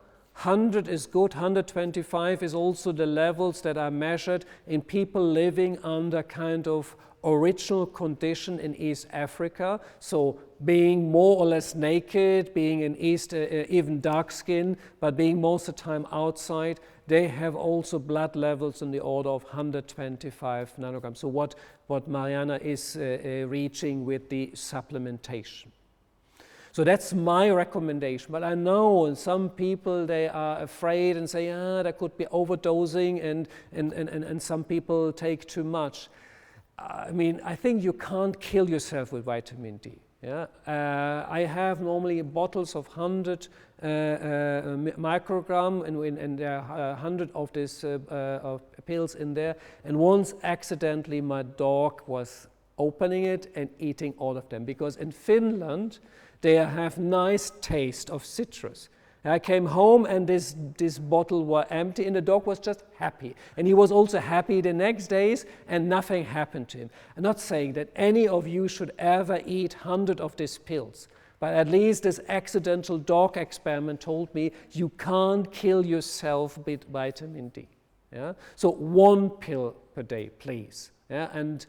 100 is good, 125 is also the levels that are measured in people living under kind of original condition in East Africa. So being more or less naked, being in East, even dark skin, but being most of the time outside, they have also blood levels in the order of 125 nanograms. So what Mariana is reaching with the supplementation. So that's my recommendation, but I know some people, they are afraid and say, there could be overdosing and some people take too much. I mean, I think you can't kill yourself with vitamin D. Yeah? I have normally bottles of 100 microgram and there are 100 of these of pills in there, and once accidentally my dog was opening it and eating all of them, because in Finland, they have nice taste of citrus. I came home and this bottle was empty and the dog was just happy. And he was also happy the next days and nothing happened to him. I'm not saying that any of you should ever eat 100 of these pills, but at least this accidental dog experiment told me you can't kill yourself with vitamin D. Yeah? So 1 pill per day, please. Yeah, and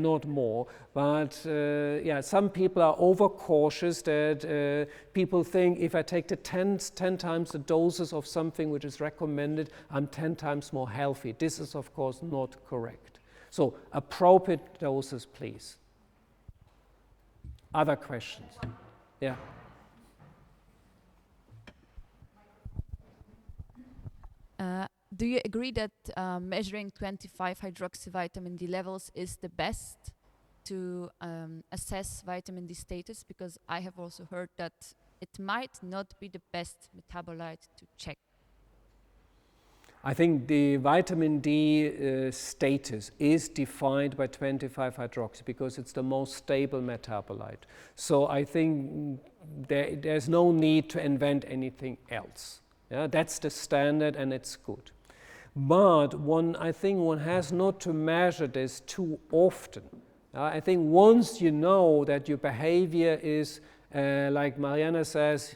not more. But yeah, some people are overcautious that people think if I take the 10 times the doses of something which is recommended, I'm 10 times more healthy. This is, of course, not correct. So appropriate doses, please. Other questions? Yeah. Do you agree that measuring 25 hydroxy vitamin D levels is the best to assess vitamin D status? Because I have also heard that it might not be the best metabolite to check. I think the vitamin D status is defined by 25 hydroxy because it's the most stable metabolite. So I think there's no need to invent anything else. Yeah, that's the standard and it's good. But I think one has not to measure this too often. I think once you know that your behavior is, like Mariana says,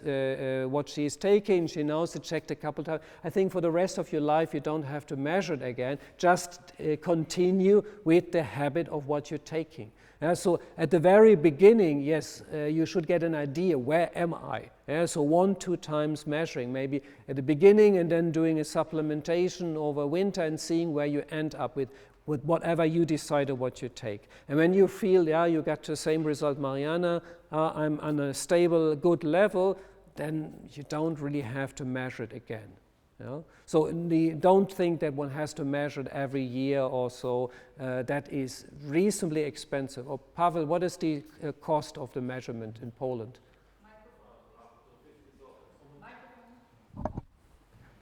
what she's taking, she knows to check a couple times. I think for the rest of your life you don't have to measure it again. Just continue with the habit of what you're taking. So at the very beginning, yes, you should get an idea, where am I? So 1-2 times measuring, maybe at the beginning and then doing a supplementation over winter and seeing where you end up with whatever you decided what you take. And when you feel, you got the same result, Mariana, I'm on a stable, good level, then you don't really have to measure it again. So don't think that one has to measure it every year or so. That is reasonably expensive. Or Pavel, what is the cost of the measurement in Poland?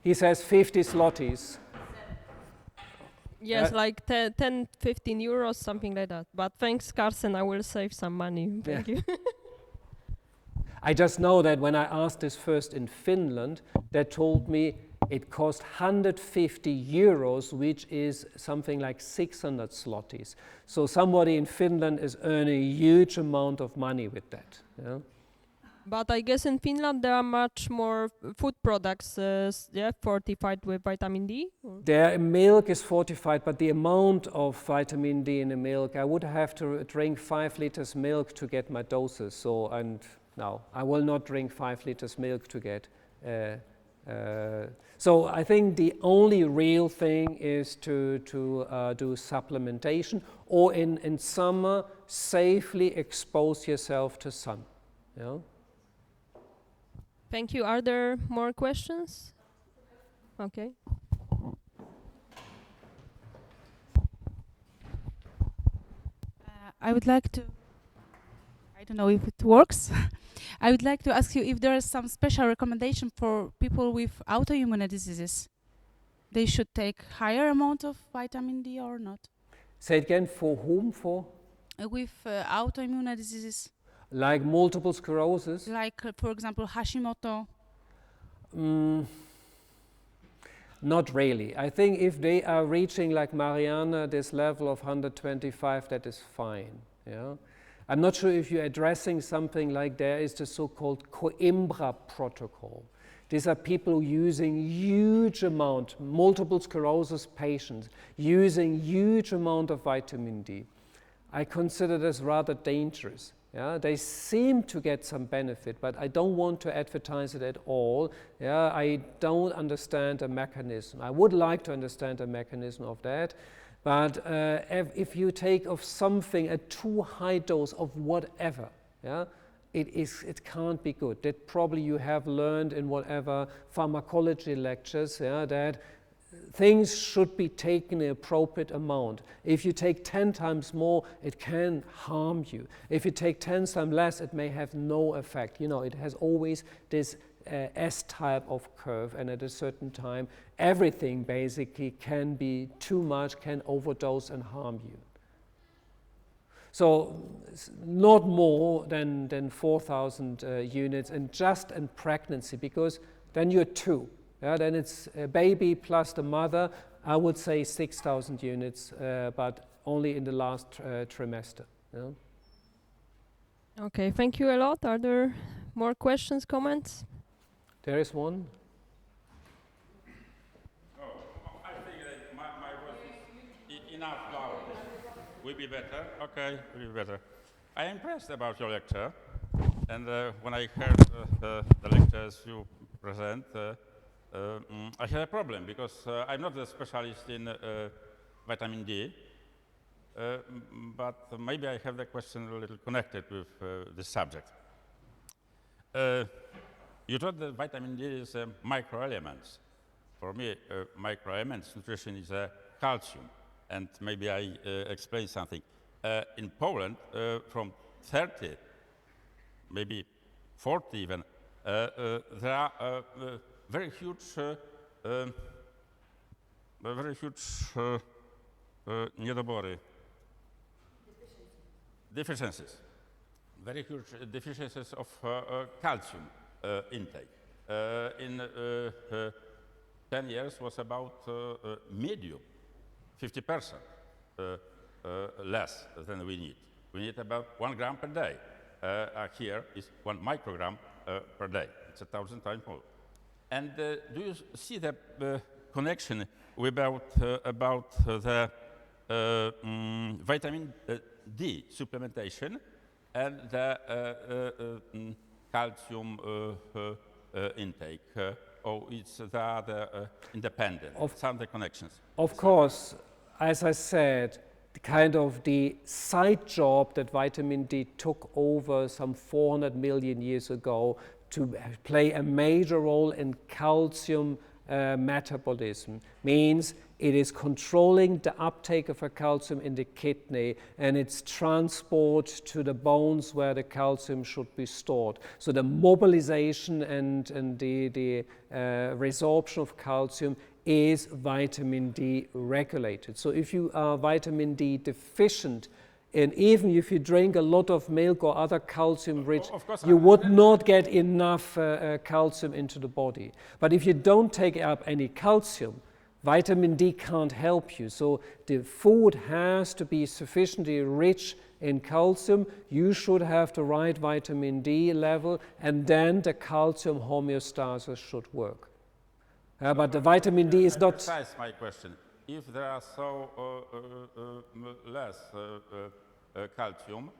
He says 50 zlotys. Yes, like 10, 15 euros, something like that. But thanks, Carsten, I will save some money. Thank you. I just know that when I asked this first in Finland, they told me it costs 150 euros, which is something like 600 zlotys. So somebody in Finland is earning a huge amount of money with that. Yeah? But I guess in Finland there are much more food products, fortified with vitamin D. Their milk is fortified, but the amount of vitamin D in the milk, I would have to drink 5 liters milk to get my doses. So, and no, I will not drink 5 liters milk to get. So I think the only real thing is to do supplementation, or in summer safely expose yourself to sun. Yeah? Thank you. Are there more questions? Okay. I would like to, I don't know if it works. I would like to ask you if there is some special recommendation for people with autoimmune diseases. They should take higher amount of vitamin D or not? Say it again, for whom? For? With autoimmune diseases. Like multiple sclerosis? Like, for example, Hashimoto. Not really. I think if they are reaching, like Mariana, this level of 125, that is fine. Yeah? I'm not sure if you're addressing something like there is the so-called Coimbra protocol. These are people using huge amount, multiple sclerosis patients, using huge amount of vitamin D. I consider this rather dangerous. Yeah, they seem to get some benefit, but I don't want to advertise it at all. Yeah, I don't understand the mechanism. I would like to understand the mechanism of that, but if you take of something a too high dose of whatever, yeah, it can't be good. That probably you have learned in whatever pharmacology lectures, yeah, that things should be taken in appropriate amount. If you take 10 times more, it can harm you. If you take 10 times less, it may have no effect. You know, it has always this S-type of curve, and at a certain time, everything basically can be too much, can overdose and harm you. So not more than 4,000 units, and just in pregnancy, because then you're 2. Yeah, then it's a baby plus the mother. I would say 6,000 units, but only in the last trimester. Yeah? Okay, thank you a lot. Are there more questions, comments? There is one. Oh, I think that my voice is enough loud. Will be better? Okay, will be better. I am impressed about your lecture, and when I heard the lectures you present, I had a problem because I'm not a specialist in vitamin D, but maybe I have the question a little connected with this subject. You thought that vitamin D is microelements. For me, microelements nutrition is calcium, and maybe I explain something. In Poland, from 30, maybe 40 even, there are very huge niedobory. Deficiencies. Very huge deficiencies of calcium intake. In 10 years was about medium, 50% less than we need. We need about 1 gram per day. Here is 1 microgram per day. It's 1,000 times more. And do you see the connection about the vitamin D supplementation and the calcium intake? Or it's the independent? Some of the connections. Of course, as I said, the side job that vitamin D took over some 400 million years ago to play a major role in calcium metabolism means it is controlling the uptake of a calcium in the kidney and its transport to the bones where the calcium should be stored. So the mobilization and the resorption of calcium is vitamin D regulated. So if you are vitamin D deficient, And even if you drink a lot of milk or other calcium rich, Of course, you would not get enough calcium into the body. But if you don't take up any calcium, vitamin D can't help you. So the food has to be sufficiently rich in calcium. You should have the right vitamin D level, and then the calcium homeostasis should work. But the vitamin D is not... Precise my question. If there are so less calcium,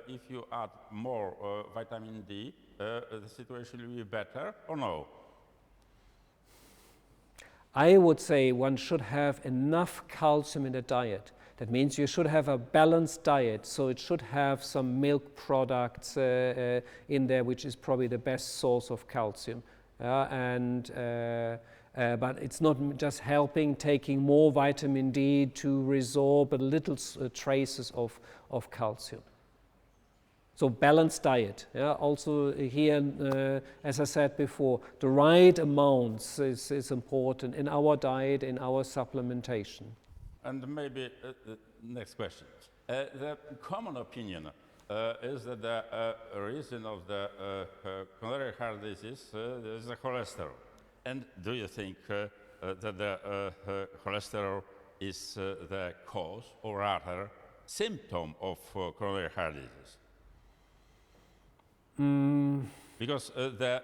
if you add more vitamin D, the situation will be better or no? I would say one should have enough calcium in the diet. That means you should have a balanced diet, so it should have some milk products in there, which is probably the best source of calcium. But it's not just helping taking more vitamin D to resorb a little traces of calcium. So balanced diet. Also here, as I said before, the right amounts is important in our diet, in our supplementation. And maybe next question. The common opinion is that the reason of the coronary heart disease is the cholesterol. And do you think that the cholesterol is the cause or rather symptom of coronary heart disease? Because the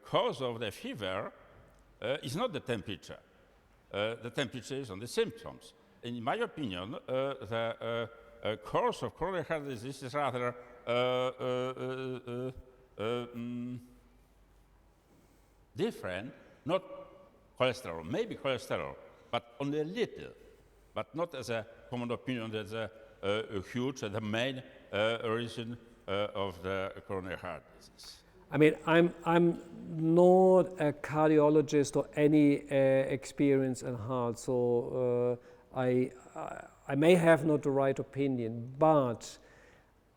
cause of the fever is not the temperature. The temperature is on the symptoms. In my opinion, the cause of coronary heart disease is rather different, not cholesterol, maybe cholesterol, but only a little, but not as a common opinion that's a huge, the main reason of the coronary heart disease. I mean, I'm not a cardiologist or any experience in heart, so I may have not the right opinion, but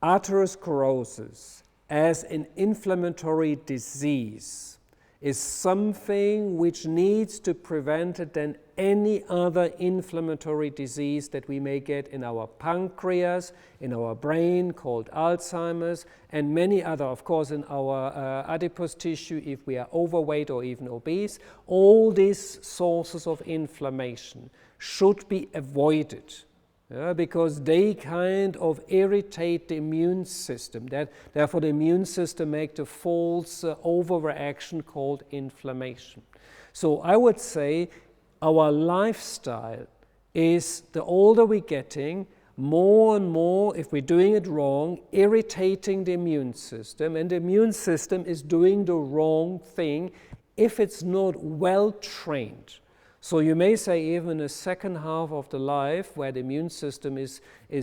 atherosclerosis as an inflammatory disease is something which needs to be prevented than any other inflammatory disease that we may get in our pancreas, in our brain called Alzheimer's, and many other, of course, in our adipose tissue if we are overweight or even obese. All these sources of inflammation should be avoided. Because they kind of irritate the immune system. Therefore, the immune system makes a false overreaction called inflammation. So I would say our lifestyle is, the older we're getting, more and more, if we're doing it wrong, irritating the immune system, and the immune system is doing the wrong thing if it's not well trained. So you may say even in the second half of the life where the immune system is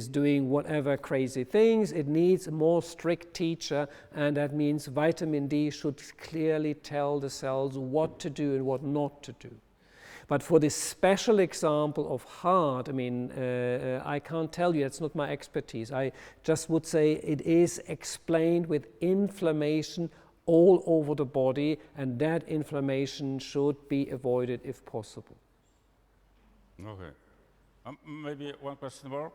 doing whatever crazy things, it needs a more strict teacher, and that means vitamin D should clearly tell the cells what to do and what not to do. But for this special example of heart, I mean, I can't tell you, that's not my expertise. I just would say it is explained with inflammation all over the body, and that inflammation should be avoided if possible. Okay. Maybe one question more.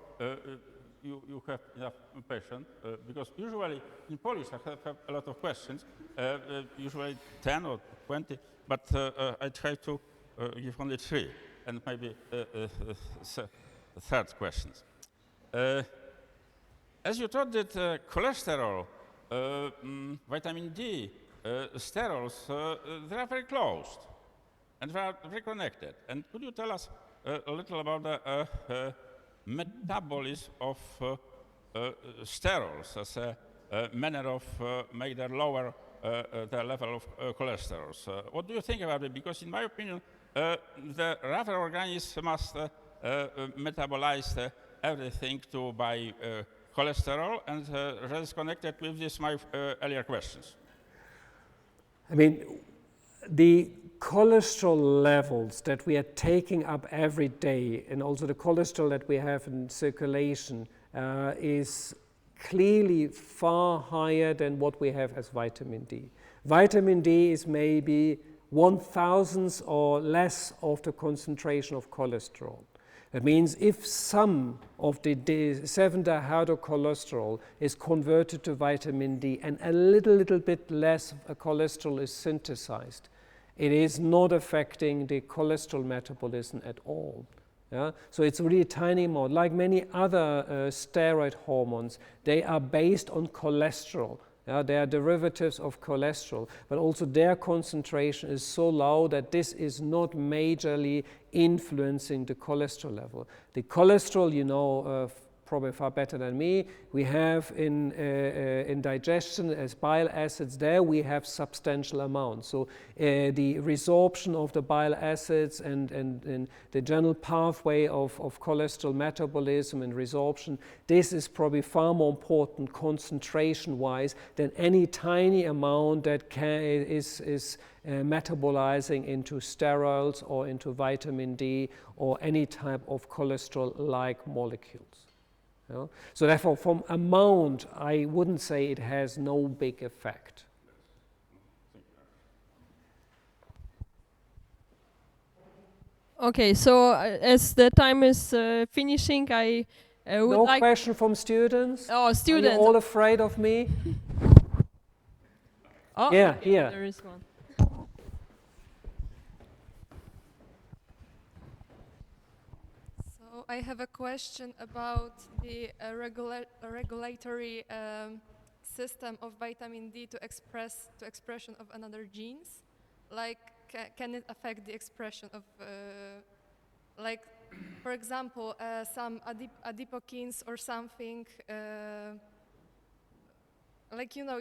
You have enough patience, because usually in Polish I have a lot of questions, usually 10 or 20, but I try to give only 3, and maybe third questions. As you thought that cholesterol, vitamin D, sterols, they are very close and they are very connected. And could you tell us a little about the metabolism of sterols as a manner of make them lower the level of cholesterol? What do you think about it? Because in my opinion, the rather organism must metabolize everything by cholesterol, and that is connected with this my earlier questions. I mean, the cholesterol levels that we are taking up every day, and also the cholesterol that we have in circulation, is clearly far higher than what we have as vitamin D. Vitamin D is maybe 1/1000th or less of the concentration of cholesterol. That means if some of the 7-dihydrocholesterol is converted to vitamin D and a little bit less cholesterol is synthesized, it is not affecting the cholesterol metabolism at all. Yeah? So it's really a tiny amount. Like many other steroid hormones, they are based on cholesterol. They are derivatives of cholesterol, but also their concentration is so low that this is not majorly influencing the cholesterol level. The cholesterol, you know, probably far better than me, we have in digestion as bile acids. There we have substantial amounts. So the resorption of the bile acids and the general pathway of cholesterol metabolism and resorption, this is probably far more important concentration-wise than any tiny amount that is metabolizing into sterols or into vitamin D or any type of cholesterol-like molecules. You know? So therefore, from amount, I wouldn't say it has no big effect. Okay, so as the time is finishing, I would no like... question from students? Oh, students. Are you all afraid of me? Oh, yeah, okay, here. there is one. I have a question about the regulatory system of vitamin D to expression of another genes. Like, can it affect the expression of, like, for example, some adipokines or something? Like, you know,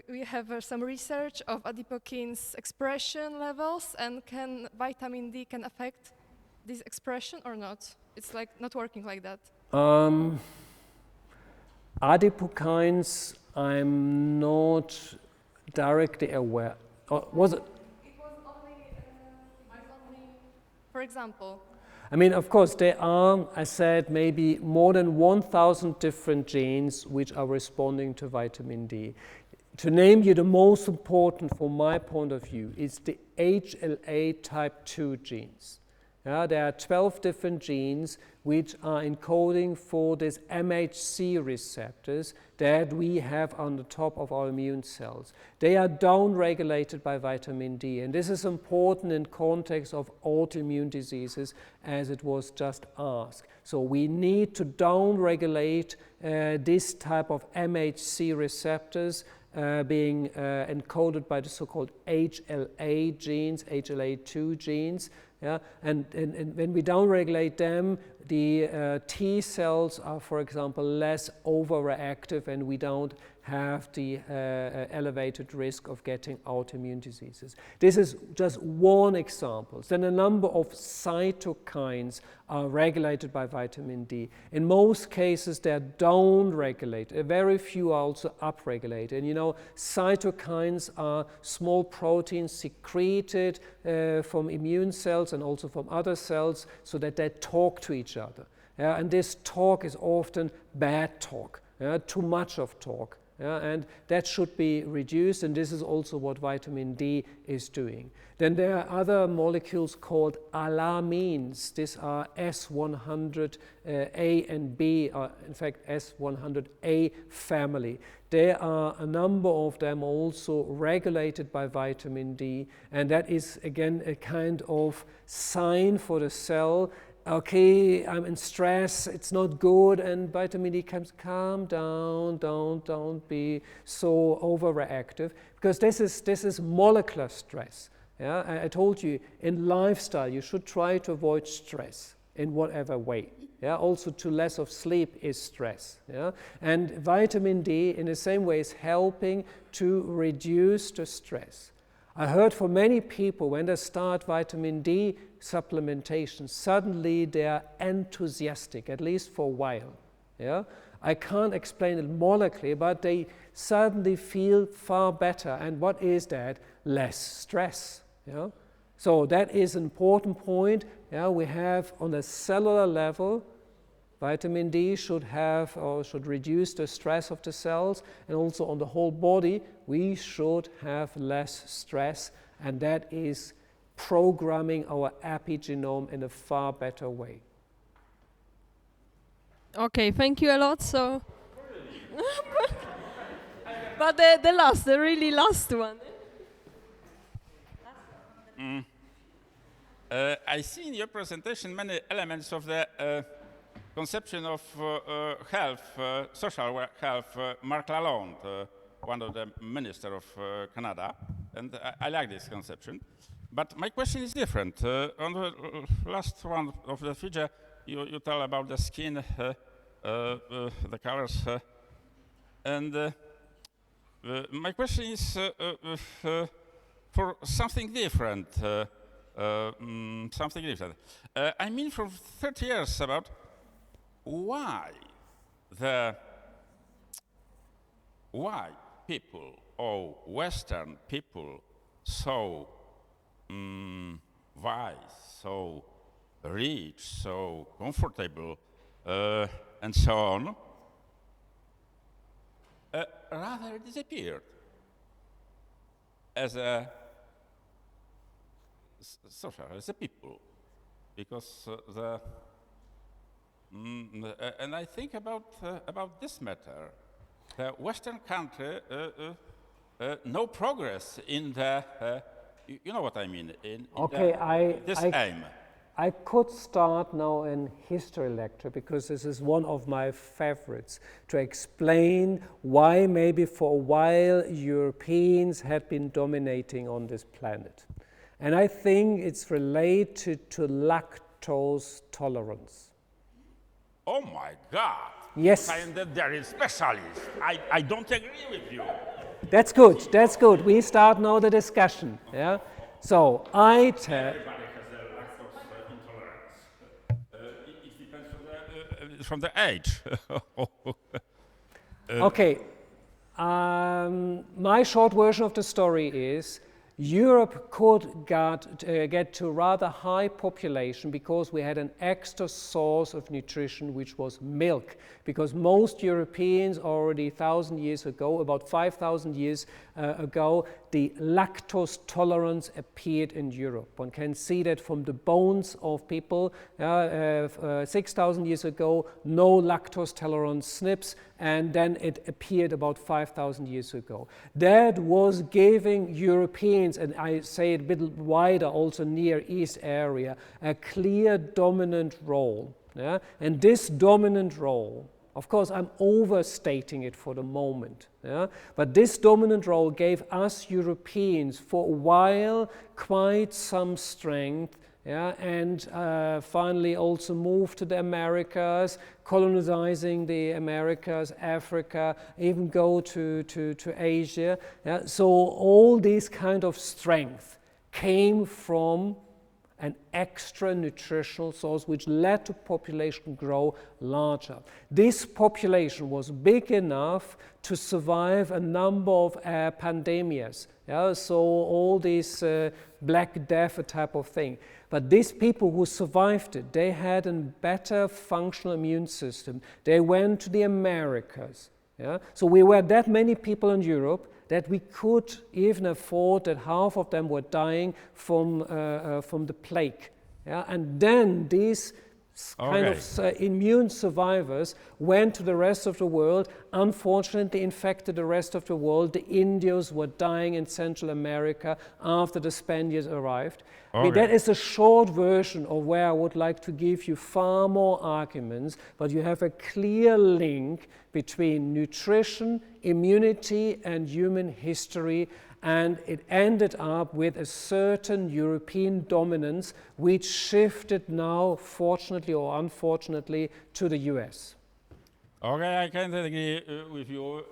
we have some research of adipokines expression levels, and can vitamin D can affect this expression or not? It's like not working like that. Adipokines, I'm not directly aware. Was it? It was only, for example. I mean, of course, there are, I said, maybe more than 1,000 different genes which are responding to vitamin D. To name you the most important from my point of view is the HLA type 2 genes. There are 12 different genes which are encoding for these MHC receptors that we have on the top of our immune cells. They are downregulated by vitamin D, and this is important in context of autoimmune diseases, as it was just asked. So we need to downregulate this type of MHC receptors being encoded by the so-called HLA genes, HLA2 genes. Yeah? And when we downregulate them, the T cells are, for example, less overreactive, and we don't have the elevated risk of getting autoimmune diseases. This is just one example. Then a number of cytokines are regulated by vitamin D. In most cases, they're down-regulated. Very few are also upregulated. And you know, cytokines are small proteins secreted from immune cells and also from other cells so that they talk to each other. And this talk is often bad talk, too much of talk. And that should be reduced, and this is also what vitamin D is doing. Then there are other molecules called alarmines. These are S100A and B, in fact S100A family. There are a number of them also regulated by vitamin D, and that is again a kind of sign for the cell. Okay, I'm in stress, it's not good, and vitamin D comes, calm down, don't be so overreactive, because this is molecular stress. Yeah, I told you in lifestyle you should try to avoid stress in whatever way. Yeah, also too less of sleep is stress. Yeah, and vitamin D in the same way is helping to reduce the stress. I heard from many people when they start vitamin D supplementation, suddenly they are enthusiastic, at least for a while. Yeah? I can't explain it molecularly, but they suddenly feel far better. And what is that? Less stress. Yeah? So that is an important point. Yeah? We have on a cellular level, vitamin D should have or should reduce the stress of the cells, and also on the whole body we should have less stress, and that is programming our epigenome in a far better way. Okay, thank you a lot. So, but the really last one. I see in your presentation many elements of the conception of health, social health, Mark Lalonde, one of the minister of Canada, and I like this conception. But my question is different. On the last one of the figure, you tell about the skin, the colors, and my question is for something different. Something different. I mean, for 30 years about why people or Western people so wise, so rich, so comfortable, and so on, rather disappeared as a social, as a people, because and I think about this matter. The Western country, no progress in the, you know what I mean, in Okay, this aim. I could start now an history lecture because this is one of my favorites to explain why maybe for a while Europeans had been dominating on this planet. And I think it's related to lactose tolerance. Oh my God! Yes. I am the dairy specialist. I don't agree with you. That's good, that's good. We start now the discussion. Yeah. So I tell. Everybody has a lactose intolerance. It depends from the age. Okay. My short version of the story is Europe could get to rather high population because we had an extra source of nutrition, which was milk. Because most Europeans already 1,000 years ago, about 5,000 years ago, the lactose tolerance appeared in Europe. One can see that from the bones of people. 6,000 years ago, no lactose tolerance SNPs, and then it appeared about 5,000 years ago. That was giving Europeans, and I say it a bit wider, also Near East area, a clear dominant role. Yeah? And this dominant role, of course, I'm overstating it for the moment, yeah? But this dominant role gave us Europeans for a while quite some strength, yeah? And finally also moved to the Americas, colonizing the Americas, Africa, even go to Asia. Yeah? So all this kind of strength came from an extra nutritional source which led to population grow larger. This population was big enough to survive a number of pandemias, yeah? So all this Black Death type of thing. But these people who survived it, they had a better functional immune system. They went to the Americas. Yeah? So we were that many people in Europe that we could even afford that half of them were dying from the plague. Yeah? And then these kind of immune survivors went to the rest of the world, unfortunately infected the rest of the world. The Indians were dying in Central America after the Spaniards arrived. I mean, that is a short version of where I would like to give you far more arguments, but you have a clear link between nutrition, immunity, and human history, and it ended up with a certain European dominance which shifted now, fortunately or unfortunately, to the US. Okay, I can't agree with you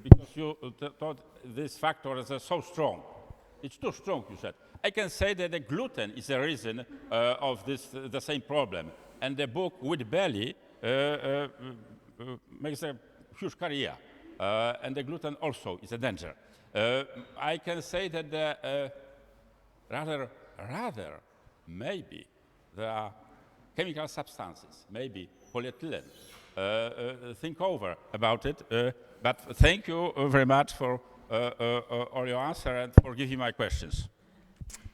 because you thought this factor is so strong. It's too strong, you said. I can say that the gluten is the reason of this, the same problem. And the book With Belly makes a huge career. And the gluten also is a danger. I can say that the, rather, maybe there are chemical substances, maybe polyethylene. Think over about it. But thank you very much for all your answer and for giving my questions.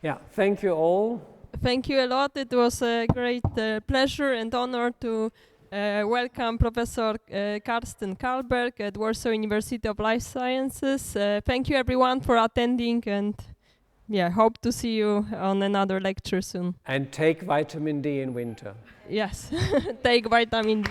Yeah, thank you all. Thank you a lot. It was a great pleasure and honor to Welcome, Professor Carsten Calberg at Warsaw University of Life Sciences. Thank you, everyone, for attending, and hope to see you on another lecture soon. And take vitamin D in winter. Yes, take vitamin D.